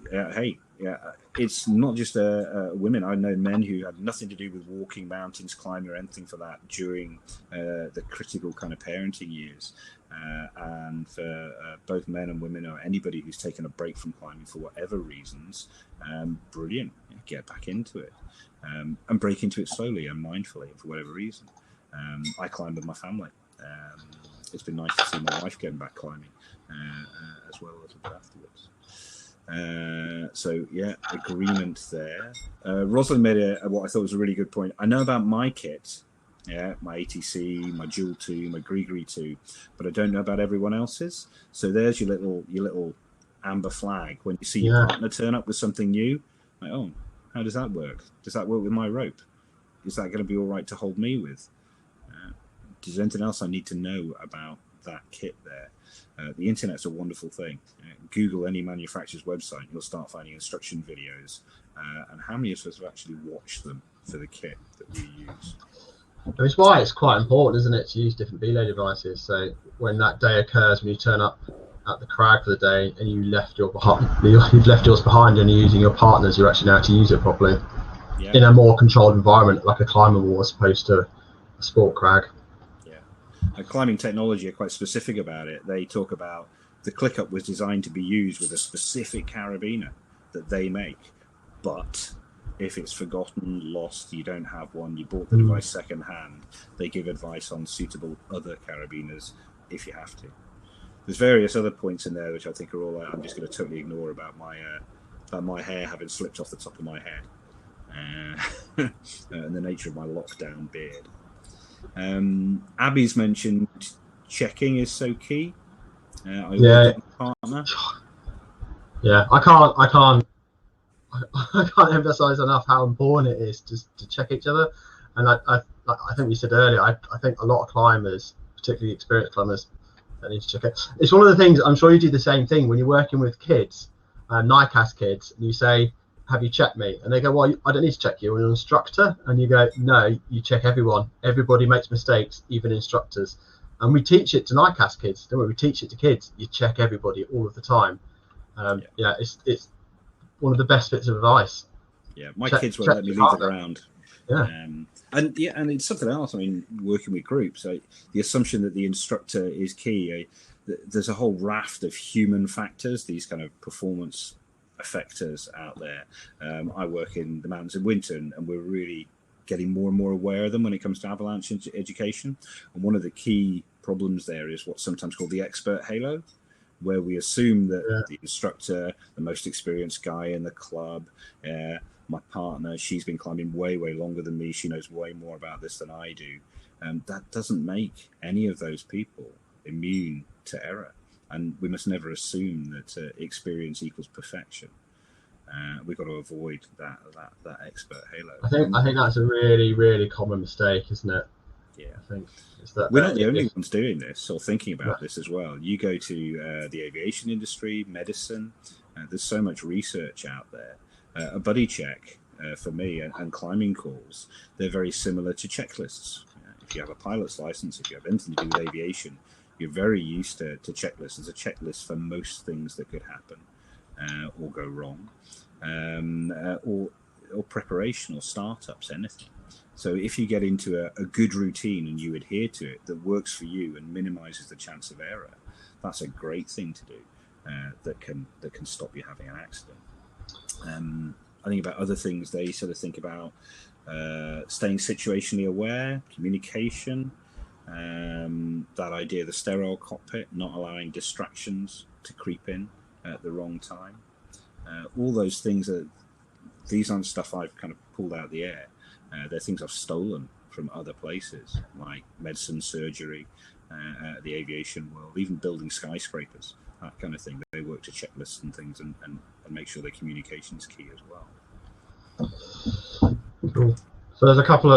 S2: it's not just women. I know men who had nothing to do with walking, mountains, climbing, or anything for that during the critical kind of parenting years. And for both men and women, or anybody who's taken a break from climbing for whatever reasons, brilliant. Get back into it and break into it slowly and mindfully for whatever reason. I climb with my family. It's been nice to see my wife getting back climbing as well as afterwards. So yeah, agreement there. Rosalind made what I thought was a really good point. I know about my kit, my ATC, my Jewel 2, my Grigri 2, but I don't know about everyone else's. So there's your little amber flag when you see your partner turn up with something new. Like, oh, how does that work? Does that work with my rope? Is that going to be all right to hold me with? Is there anything else I need to know about that kit there? The internet's a wonderful thing. Google any manufacturer's website, and you'll start finding instruction videos. And how many of us have actually watched them for the kit that we use?
S1: That's why it's quite important, isn't it, to use different belay devices. So when that day occurs, when you turn up at the crag for the day and you've left yours behind and you're using your partner's, you're actually now to use it properly in a more controlled environment, like a climber wall as opposed to a sport crag.
S2: Climbing technology are quite specific about it. They talk about the ClickUp was designed to be used with a specific carabiner that they make, but if it's forgotten, lost, you don't have one, you bought the device second hand, they give advice on suitable other carabiners if you have to. There's various other points in there which I think are all I'm just going to totally ignore about my hair having slipped off the top of my head and the nature of my lockdown beard. Abby's mentioned checking is so key. Partner.
S1: Yeah, I can't emphasize enough how important it is to check each other. And I think we said earlier, I think a lot of climbers, particularly experienced climbers, need to check it. It's one of the things, I'm sure you do the same thing when you're working with kids, NICAS kids, and you say, have you checked me? And they go, well, I don't need to check you. You're an instructor. And you go, no, you check everyone. Everybody makes mistakes, even instructors. And we teach it to NICAS kids, don't we? We teach it to kids. You check everybody all of the time. It's one of the best bits of advice.
S2: Yeah, my kids won't let me leave the ground.
S1: Yeah.
S2: And it's something else. I mean, working with groups, the assumption that the instructor is key. There's a whole raft of human factors, these kind of performance affectors out there. I work in the mountains in winter, and we're really getting more and more aware of them when it comes to avalanche education. And one of the key problems there is what's sometimes called the expert halo, where we assume that the instructor, the most experienced guy in the club, my partner, she's been climbing way, way longer than me. She knows way more about this than I do. That doesn't make any of those people immune to error. And we must never assume that experience equals perfection. We've got to avoid that expert halo.
S1: I think that's a really, really common mistake, isn't it?
S2: Yeah,
S1: I think it's that
S2: we're not the only ones doing this or thinking about this as well. You go to the aviation industry, medicine. There's so much research out there. A buddy check for me and climbing calls, they're very similar to checklists. If you have a pilot's license, if you have anything to do with aviation, you're very used to checklists. There's a checklist for most things that could happen or go wrong, or preparation or startups, anything. So if you get into a good routine and you adhere to it that works for you and minimizes the chance of error, that's a great thing to do that can stop you having an accident. I think about other things. They sort of think about staying situationally aware, communication, that idea of the sterile cockpit, not allowing distractions to creep in at the wrong time. All those things these aren't stuff I've kind of pulled out of the air. They're things I've stolen from other places, like medicine, surgery, the aviation world, even building skyscrapers, that kind of thing. They work to checklists and things and make sure their communication is key as well.
S1: Cool. So there's a couple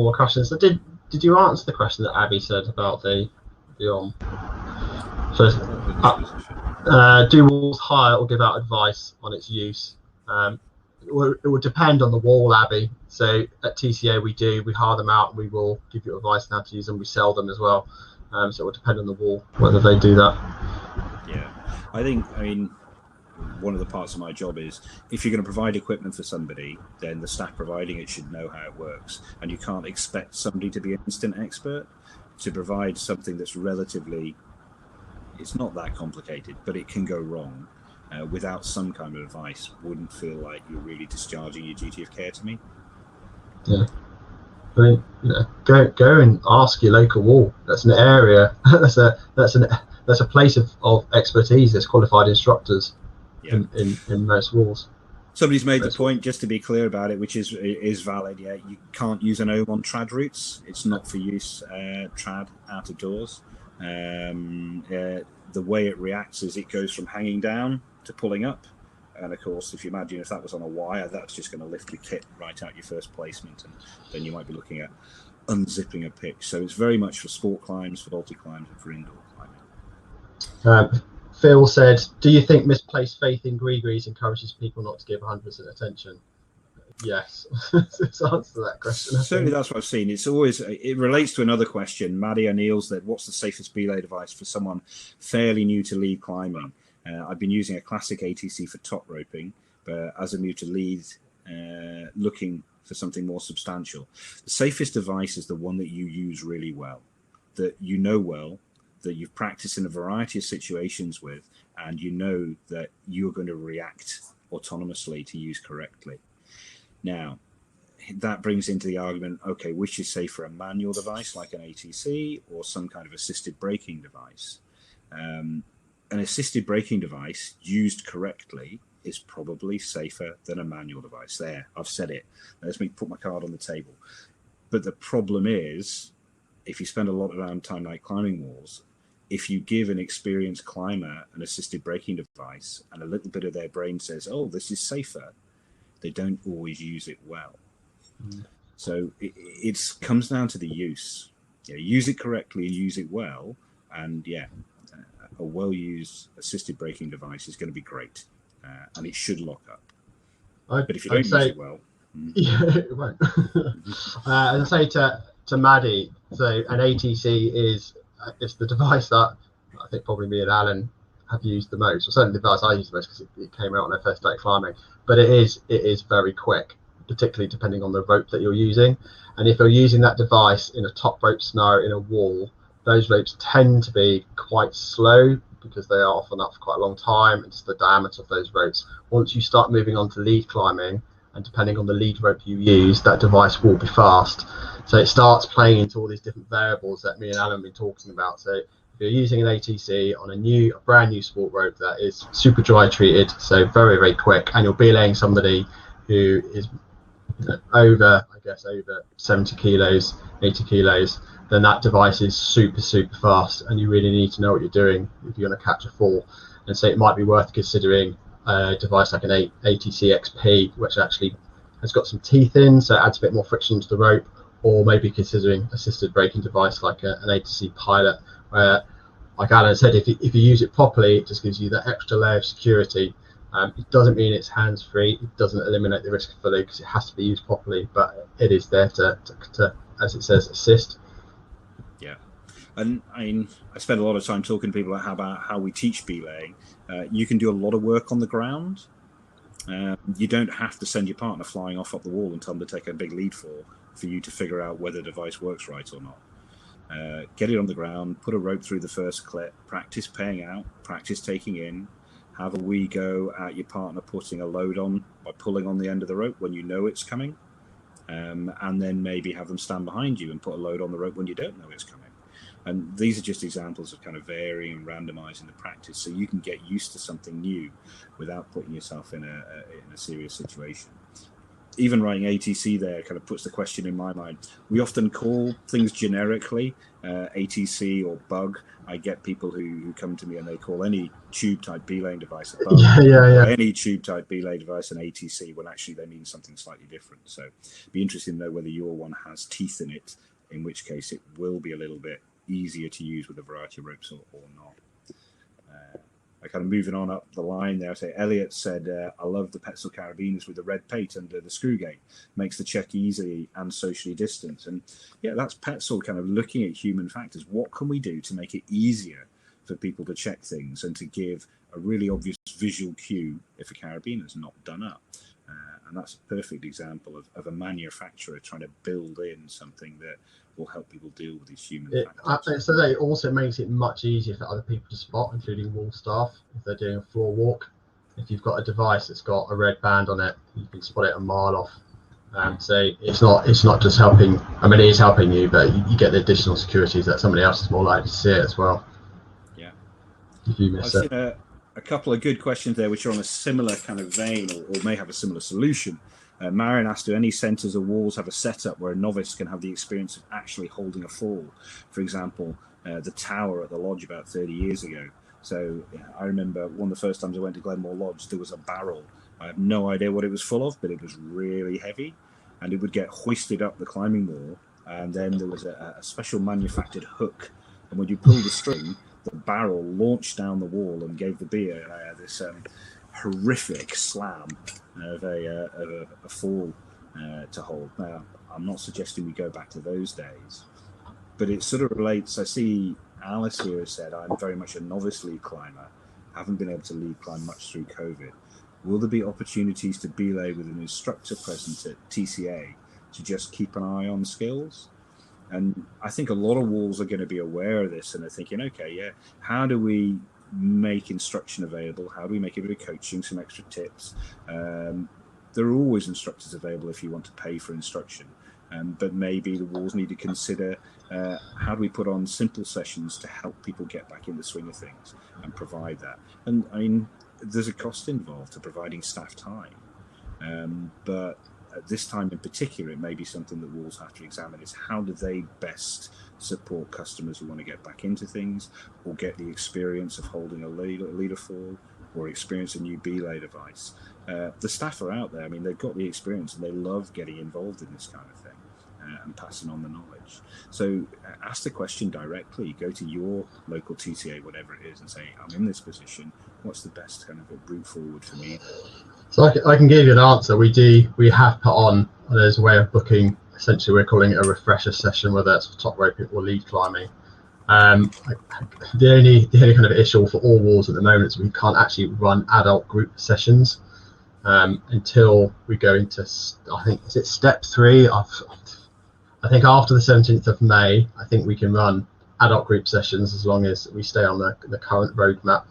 S1: more questions. So did you answer the question that Abby said about the So do walls hire or give out advice on its use? It would depend on the wall, Abby. So at TCA we hire them out and we will give you advice on how to use them. We sell them as well. So it would depend on the wall whether they do that.
S2: Yeah, I mean, one of the parts of my job is if you're going to provide equipment for somebody, then the staff providing it should know how it works. And you can't expect somebody to be an instant expert. To provide something that's relatively, it's not that complicated, but it can go wrong. Without some kind of advice, wouldn't feel like you're really discharging your duty of care to me.
S1: Yeah, I mean, go and ask your local wall. That's an area. that's a place of expertise. There's qualified instructors in most walls.
S2: Somebody's made the point, just to be clear about it, which is valid. Yeah, you can't use an ohm on trad routes. It's not for use trad out of doors. The way it reacts is it goes from hanging down to pulling up, and of course if you imagine if that was on a wire, that's just going to lift your kit right out your first placement, and then you might be looking at unzipping a pitch. So it's very much for sport climbs, for multi climbs, and for indoor climbing.
S1: Phil said, do you think misplaced faith in gree-grees encourages people not to give 100% attention? Yes. Let's answer that question.
S2: Certainly that's what I've seen. It relates to another question. Maddie O'Neill's that what's the safest belay device for someone fairly new to lead climbing? I've been using a classic ATC for top roping, but as a new to lead, looking for something more substantial. The safest device is the one that you use really well, that you know well, that you've practiced in a variety of situations with, and you know that you're going to react autonomously to use correctly. Now, that brings into the argument, okay, which is safer, a manual device like an ATC or some kind of assisted braking device? An assisted braking device used correctly is probably safer than a manual device. There, I've said it. Let me put my card on the table. But the problem is, if you spend a lot of time like climbing walls, if you give an experienced climber an assisted braking device and a little bit of their brain says, oh, this is safer, they don't always use it well. So it comes down to the use. Use it correctly and use it well, and a well-used assisted braking device is going to be great, and it should lock up. But if you
S1: I'd
S2: don't use
S1: say,
S2: it well,
S1: yeah, it won't. And I say to Maddie, so an ATC is the device that I think probably me and Alan have used the most, or certainly the device I used the most because it came out when I first started climbing. But it is very quick, particularly depending on the rope that you're using. And if you're using that device in a top rope scenario in a wall, those ropes tend to be quite slow because they are often up for quite a long time, and just the diameter of those ropes. Once you start moving on to lead climbing, and depending on the lead rope you use, that device will be fast. So it starts playing into all these different variables that me and Alan have been talking about. So if you're using an ATC on a brand new sport rope that is super dry treated, so very, very quick, and you're belaying somebody who is over 70 kilos, 80 kilos, then that device is super, super fast, and you really need to know what you're doing if you're going to catch a fall. And so it might be worth considering a device like an ATC XP, which actually has got some teeth in, so it adds a bit more friction to the rope, or maybe considering assisted braking device like an ATC Pilot, where, like Alan said, if you use it properly, it just gives you that extra layer of security. It doesn't mean it's hands-free. It doesn't eliminate the risk fully because it has to be used properly, but it is there to as it says, assist.
S2: Yeah. And I spend a lot of time talking to people about how we teach belaying. You can do a lot of work on the ground. You don't have to send your partner flying off up the wall and tell them to take a big lead fall for you to figure out whether the device works right or not. Get it on the ground, put a rope through the first clip, practice paying out, practice taking in, have a wee go at your partner putting a load on by pulling on the end of the rope when you know it's coming, and then maybe have them stand behind you and put a load on the rope when you don't know it's coming. And these are just examples of kind of varying and randomizing the practice so you can get used to something new without putting yourself in a serious situation. Even writing ATC there kind of puts the question in my mind. We often call things generically ATC or bug. I get people who come to me and they call any tube type belaying device a bug, or any tube type belay device an ATC, when actually they mean something slightly different. So it'd be interesting to know whether your one has teeth in it, in which case it will be a little bit easier to use with a variety of ropes or not. I kind of moving on up the line there. I say Elliot said, I love the Petzl carabiners with the red pate under the screw gate. Makes the check easy and socially distanced. And yeah, that's Petzl kind of looking at human factors. What can we do to make it easier for people to check things and to give a really obvious visual cue if a carabiner's not done up? And that's a perfect example of a manufacturer trying to build in something that will help people deal with these human factors.
S1: So that also makes it much easier for other people to spot, including wall staff, if they're doing a floor walk. If you've got a device that's got a red band on it, you can spot it a mile off. So it's not just helping. I mean, it is helping you, but you get the additional securities that somebody else is more likely to see it as well.
S2: Yeah.
S1: If you miss it.
S2: A couple of good questions there, which are on a similar kind of vein or may have a similar solution. Marion asked, do any centres or walls have a setup where a novice can have the experience of actually holding a fall? For example, the tower at the lodge about 30 years ago. So I remember one of the first times I went to Glenmore Lodge, there was a barrel. I have no idea what it was full of, but it was really heavy. And it would get hoisted up the climbing wall. And then there was a special manufactured hook. And when you pulled the string, the barrel launched down the wall and gave the beer this horrific slam of a fall to hold. Now, I'm not suggesting we go back to those days, but it sort of relates. I see Alice here has said, I'm very much a novice lead climber, haven't been able to lead climb much through COVID. Will there be opportunities to belay with an instructor present at TCA to just keep an eye on skills? And I think a lot of walls are going to be aware of this and they're thinking, okay, yeah, how do we make instruction available? How do we make a bit of coaching, some extra tips? There are always instructors available if you want to pay for instruction. But maybe the walls need to consider how do we put on simple sessions to help people get back in the swing of things and provide that. And I mean, there's a cost involved to providing staff time. But at this time in particular, it may be something that walls have to examine is how do they best support customers who want to get back into things or get the experience of holding a leader fall or experience a new belay device. The staff are out there. I mean, they've got the experience and they love getting involved in this kind of thing and passing on the knowledge. So ask the question directly. Go to your local TCA, whatever it is, and say, I'm in this position. What's the best kind of a route forward for me?
S1: So I can give you an answer. We have put on, there's a way of booking, essentially we're calling it a refresher session, whether that's for top roping or lead climbing. The only kind of issue for all walls at the moment is we can't actually run adult group sessions until we go into, I think, is it step 3? I think after the 17th of May, I think we can run adult group sessions as long as we stay on the current roadmap.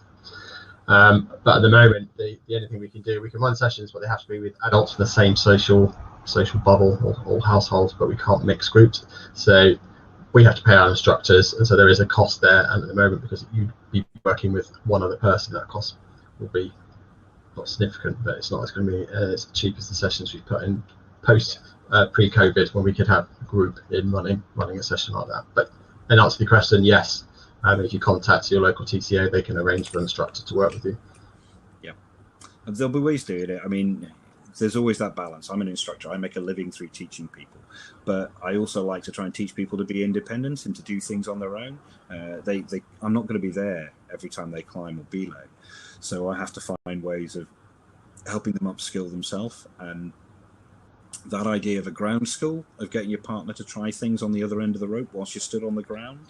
S1: But at the moment, the only thing we can do, we can run sessions, but they have to be with adults in the same social bubble or households, but we can't mix groups. So we have to pay our instructors, and so there is a cost there. And at the moment, because you'd be working with one other person, that cost will be not significant, but it's not going to be as cheap as the sessions we put in post pre-COVID, when we could have a group in running a session like that. But in answer to the question, yes. If you contact your local TCO, they can arrange for an instructor to work with you.
S2: Yeah, and there'll be ways doing it. I mean, there's always that balance. I'm an instructor. I make a living through teaching people, but I also like to try and teach people to be independent and to do things on their own. I'm not going to be there every time they climb or belay, so I have to find ways of helping them upskill themselves. And that idea of a ground school, of getting your partner to try things on the other end of the rope whilst you're stood on the ground,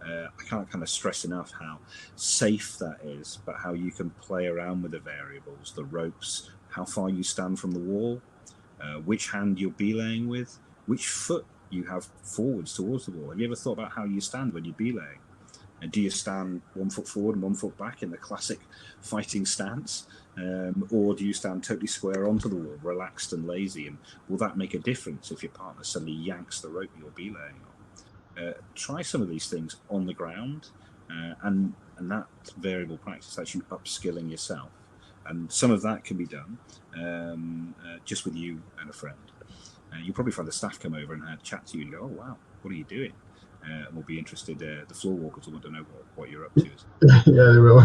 S2: I can't kind of stress enough how safe that is, but how you can play around with the variables, the ropes, how far you stand from the wall, which hand you're belaying with, which foot you have forwards towards the wall. Have you ever thought about how you stand when you're belaying? And do you stand 1 foot forward and 1 foot back in the classic fighting stance? Or do you stand totally square onto the wall, relaxed and lazy? And will that make a difference if your partner suddenly yanks the rope you're belaying on? Try some of these things on the ground, and that variable practice, that's you upskilling yourself. And some of that can be done just with you and a friend. You'll probably find the staff come over and chat to you and go, oh, wow, what are you doing? And we'll be interested. The floor walkers will want to know what you're up to.
S1: Yeah, they will.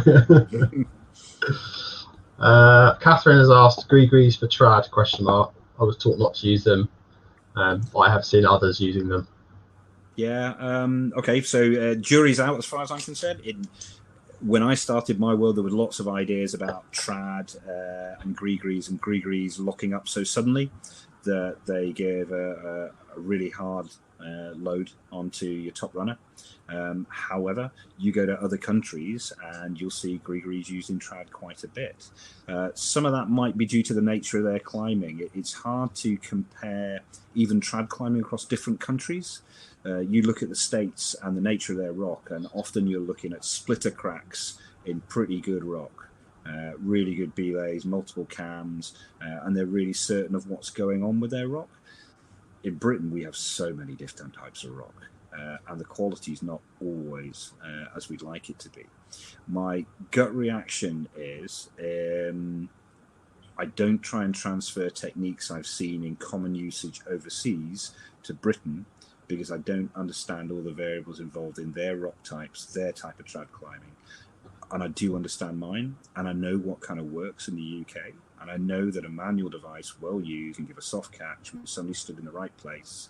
S1: Catherine has asked, Gree-Grees for trad, question mark. I was taught not to use them, but I have seen others using them.
S2: Yeah. Okay. So jury's out as far as I'm concerned. When I started my world, there were lots of ideas about trad and Gree-Grees locking up so suddenly that they gave a really hard load onto your top runner. However, you go to other countries and you'll see Gree-Grees using trad quite a bit. Some of that might be due to the nature of their climbing. It's hard to compare even trad climbing across different countries. You look at the States and the nature of their rock, and often you're looking at splitter cracks in pretty good rock, really good belays, multiple cams, and they're really certain of what's going on with their rock. In Britain, we have so many different types of rock, and the quality is not always as we'd like it to be. My gut reaction is I don't try and transfer techniques I've seen in common usage overseas to Britain, because I don't understand all the variables involved in their rock types, their type of trad climbing. And I do understand mine, and I know what kind of works in the UK, and I know that a manual device well used and give a soft catch when somebody stood in the right place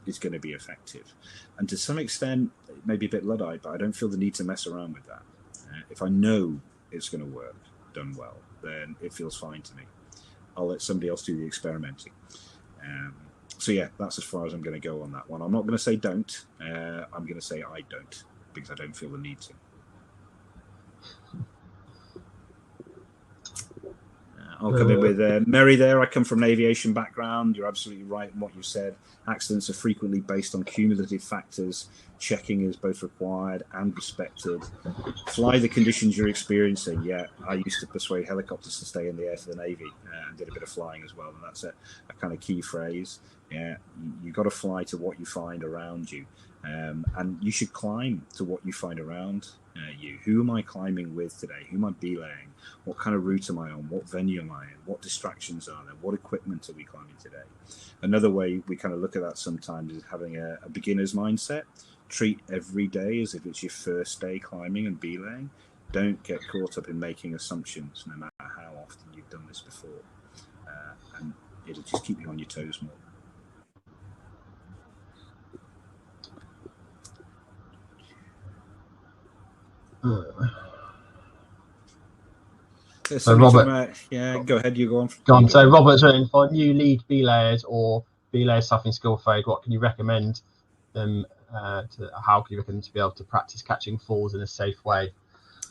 S2: is going to be effective. And to some extent, it may be a bit Luddite, but I don't feel the need to mess around with that. If I know it's going to work done well, then it feels fine to me. I'll let somebody else do the experimenting. So yeah, that's as far as I'm going to go on that one. I'm not going to say don't. I'm going to say I don't, because I don't feel the need to. I'll come in with Mary there. I come from an aviation background. You're absolutely right in what you said. Accidents are frequently based on cumulative factors. Checking is both required and respected. Fly the conditions you're experiencing. Yeah, I used to persuade helicopters to stay in the air for the Navy and did a bit of flying as well. And that's a kind of key phrase. Yeah, you've got to fly to what you find around you. And you should climb to what you find around you. Who am I climbing with today? Who am I belaying? What kind of route am I on? What venue am I in? What distractions are there? What equipment are we climbing today? Another way we kind of look at that sometimes is having a beginner's mindset. Treat every day as if it's your first day climbing and belaying. Don't get caught up in making assumptions, no matter how often you've done this before. And it'll just keep you on your toes more.
S1: So Robert,
S2: go ahead. You go on.
S1: Go on. So Robert's written for new lead belayers or belayers suffering skill fade. What can you recommend them? How can you recommend them to be able to practice catching falls in a safe way?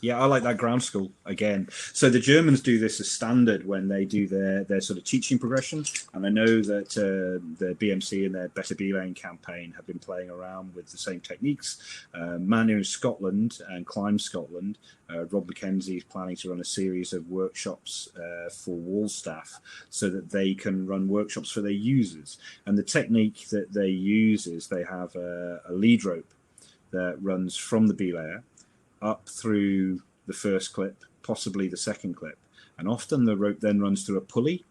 S2: Yeah, I like that ground school again. So the Germans do this as standard when they do their sort of teaching progression. And I know that the BMC and their Better Belaying campaign have been playing around with the same techniques. Man in Scotland and Climb Scotland, Rob McKenzie is planning to run a series of workshops for wall staff so that they can run workshops for their users. And the technique that they use is they have a lead rope that runs from the belayer up through the first clip, possibly the second clip. And often the rope then runs through a pulley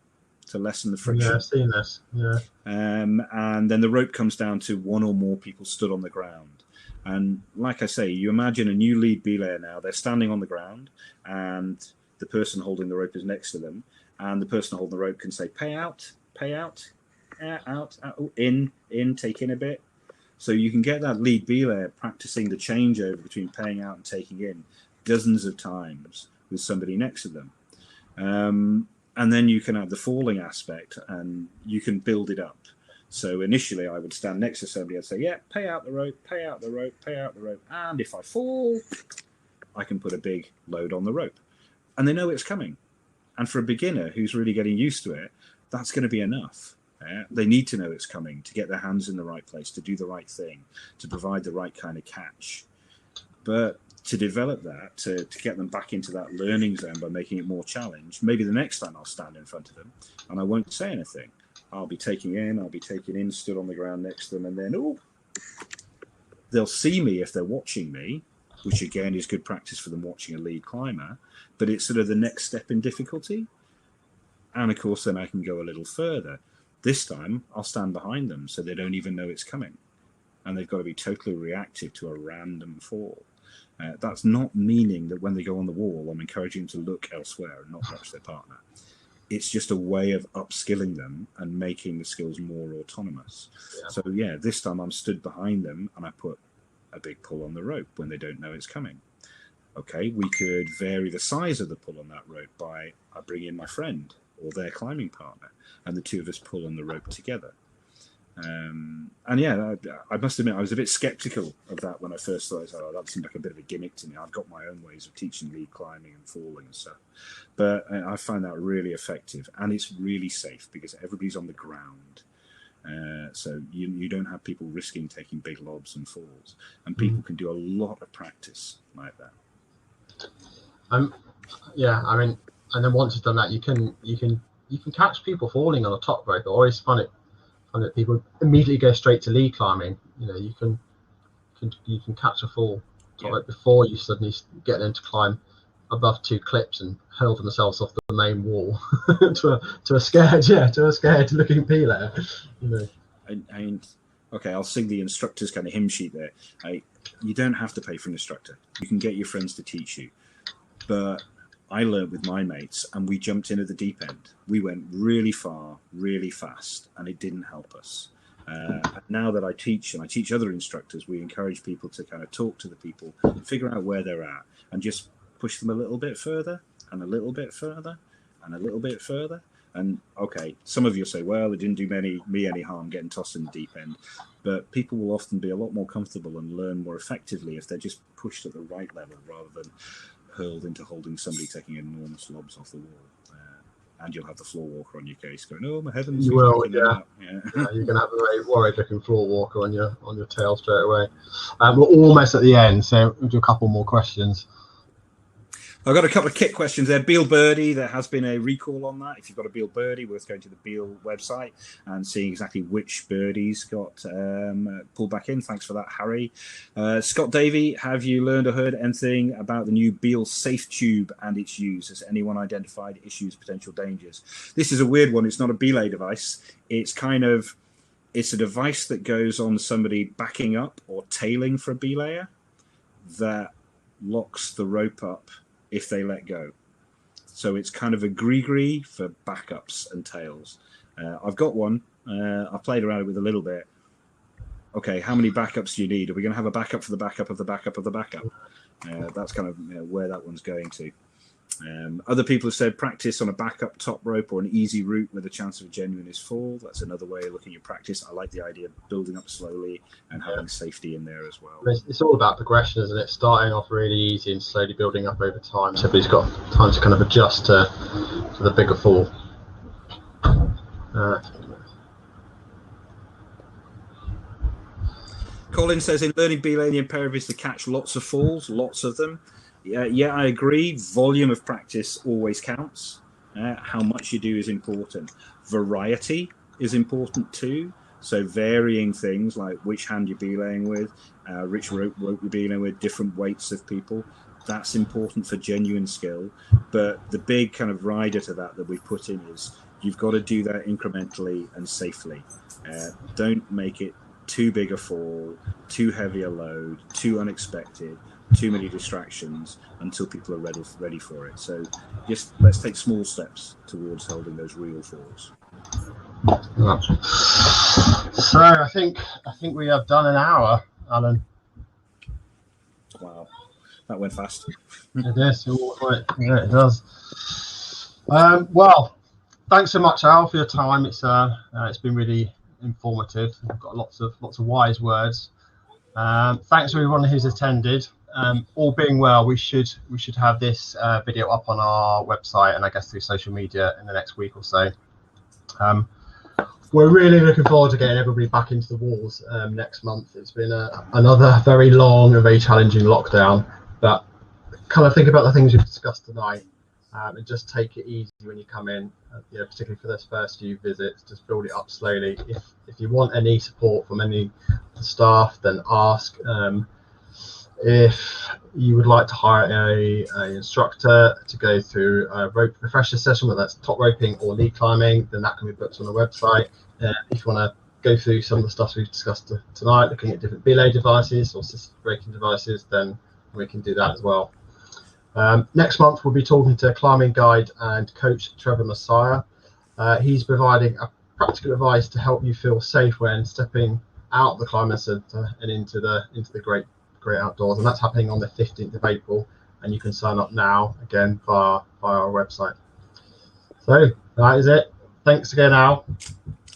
S2: to lessen the friction.
S1: Yeah, I've seen this. Yeah.
S2: And then the rope comes down to one or more people stood on the ground. And like I say, you imagine a new lead belayer now, they're standing on the ground and the person holding the rope is next to them. And the person holding the rope can say, pay out, out, in, take in a bit. So you can get that lead belayer practicing the changeover between paying out and taking in dozens of times with somebody next to them. And then you can have the falling aspect and you can build it up. So initially I would stand next to somebody and say, yeah, pay out the rope, pay out the rope, pay out the rope. And if I fall, I can put a big load on the rope. And they know it's coming. And for a beginner who's really getting used to it, that's going to be enough. They need to know it's coming to get their hands in the right place, to do the right thing, to provide the right kind of catch. But to develop that, to get them back into that learning zone by making it more challenge, maybe the next time I'll stand in front of them and I won't say anything. I'll be taking in, stood on the ground next to them, and then, they'll see me if they're watching me, which again is good practice for them watching a lead climber, but it's sort of the next step in difficulty. And of course, then I can go a little further. This time, I'll stand behind them so they don't even know it's coming. And they've got to be totally reactive to a random fall. That's not meaning that when they go on the wall, I'm encouraging them to look elsewhere and not watch their partner. It's just a way of upskilling them and making the skills more autonomous. Yeah. So, this time I'm stood behind them and I put a big pull on the rope when they don't know it's coming. Okay, we could vary the size of the pull on that rope by I bring in my friend or their climbing partner, and the two of us pull on the rope together. I must admit, I was a bit skeptical of that when I first thought, that seemed like a bit of a gimmick to me. I've got my own ways of teaching lead climbing and falling and stuff. But I find that really effective, and it's really safe because everybody's on the ground. So you don't have people risking taking big lobs and falls, and people can do a lot of practice like that.
S1: And then once you've done that, you can catch people falling on the top rope. I always find it people immediately go straight to lead climbing. You can catch a fall rope before you suddenly get them to climb above two clips and hurl themselves off the main wall to a scared looking belayer.
S2: Okay, I'll sing the instructor's kind of hymn sheet there. You don't have to pay for an instructor. You can get your friends to teach you, but I learned with my mates and we jumped in at the deep end. We went really far, really fast, and it didn't help us. Now that I teach and I teach other instructors, we encourage people to kind of talk to the people, figure out where they're at, and just push them a little bit further and a little bit further and a little bit further. And okay, some of you say, well, it didn't do me any harm getting tossed in the deep end. But people will often be a lot more comfortable and learn more effectively if they're just pushed at the right level rather than hurled into holding somebody taking enormous lobs off the wall. And you'll have the floor walker on your case going, oh, my heavens.
S1: You will, yeah. You're going to have a very worried-looking floor walker on your tail straight away. We're almost at the end, so we'll do a couple more questions.
S2: I've got a couple of kit questions there. Beal Birdie, there has been a recall on that. If you've got a Beal Birdie, worth going to the Beal website and seeing exactly which birdies got pulled back in. Thanks for that, Harry. Scott Davey, have you learned or heard anything about the new Beal Safe Tube and its use? Has anyone identified issues, potential dangers? This is a weird one. It's not a belay device. It's a device that goes on somebody backing up or tailing for a belayer that locks the rope up if they let go. So it's kind of a gree for backups and tails. I've got one. I've played around with it a little bit. Okay, how many backups do you need? Are we going to have a backup for the backup of the backup of the backup? That's kind of where that one's going to. Other people have said practice on a backup top rope or an easy route with a chance of a genuine fall. That's another way of looking at practice. I like the idea of building up slowly and having safety in there as well.
S1: It's all about progression, isn't it? Starting off really easy and slowly building up over time. So everybody's got time to kind of adjust to the bigger fall.
S2: Colin says in learning belaying, the imperative is to catch lots of falls, lots of them. Yeah, I agree. Volume of practice always counts. How much you do is important. Variety is important too. So varying things like which hand you're belaying with, which rope you're belaying with, different weights of people. That's important for genuine skill. But the big kind of rider to that we put in is you've got to do that incrementally and safely. Don't make it too big a fall, too heavy a load, too unexpected, too many distractions until people are ready for it. So just let's take small steps towards holding those real falls.
S1: So I think we have done an hour, Alan.
S2: Wow, that went fast.
S1: It is. Yeah, it does. Well, thanks so much, Al, for your time. It's been really informative. We've got lots of wise words. Thanks to everyone who's attended. All being well, we should have this video up on our website and I guess through social media in the next week or so. We're really looking forward to getting everybody back into the walls next month. It's been another very long and very challenging lockdown, but kind of think about the things we've discussed tonight and just take it easy when you come in, particularly for those first few visits. Just build it up slowly. If you want any support from any of the staff, then ask. If you would like to hire an instructor to go through a rope refresher session, whether that's top roping or lead climbing, then that can be booked on the website. If you want to go through some of the stuff we've discussed tonight, looking at different belay devices or assisted braking devices, then we can do that as well. Next month, we'll be talking to climbing guide and coach Trevor Messiah. He's providing a practical advice to help you feel safe when stepping out of the climbing centre and into the great outdoors, and that's happening on the 15th of April, and you can sign up now again via our website. So that is it. Thanks again, Al.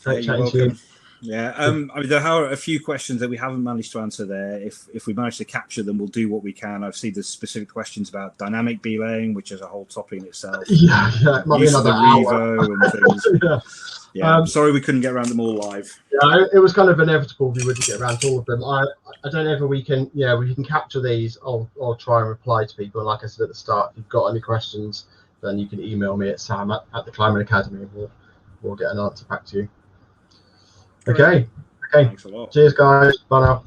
S2: Great chatting to you. Yeah, I mean, there are a few questions that we haven't managed to answer there. If we manage to capture them, we'll do what we can. I've seen there's specific questions about dynamic belaying, which is a whole topic in itself.
S1: Yeah, it might be another hour.
S2: And things. Yeah, sorry we couldn't get around them all live.
S1: Yeah, it was kind of inevitable we wouldn't get around to all of them. I don't know if we can capture these or try and reply to people. And like I said at the start, if you've got any questions, then you can email me at sam@the Climbing Academy. We'll get an answer back to you. Okay.
S2: Thanks a lot.
S1: Cheers, guys. Bye now.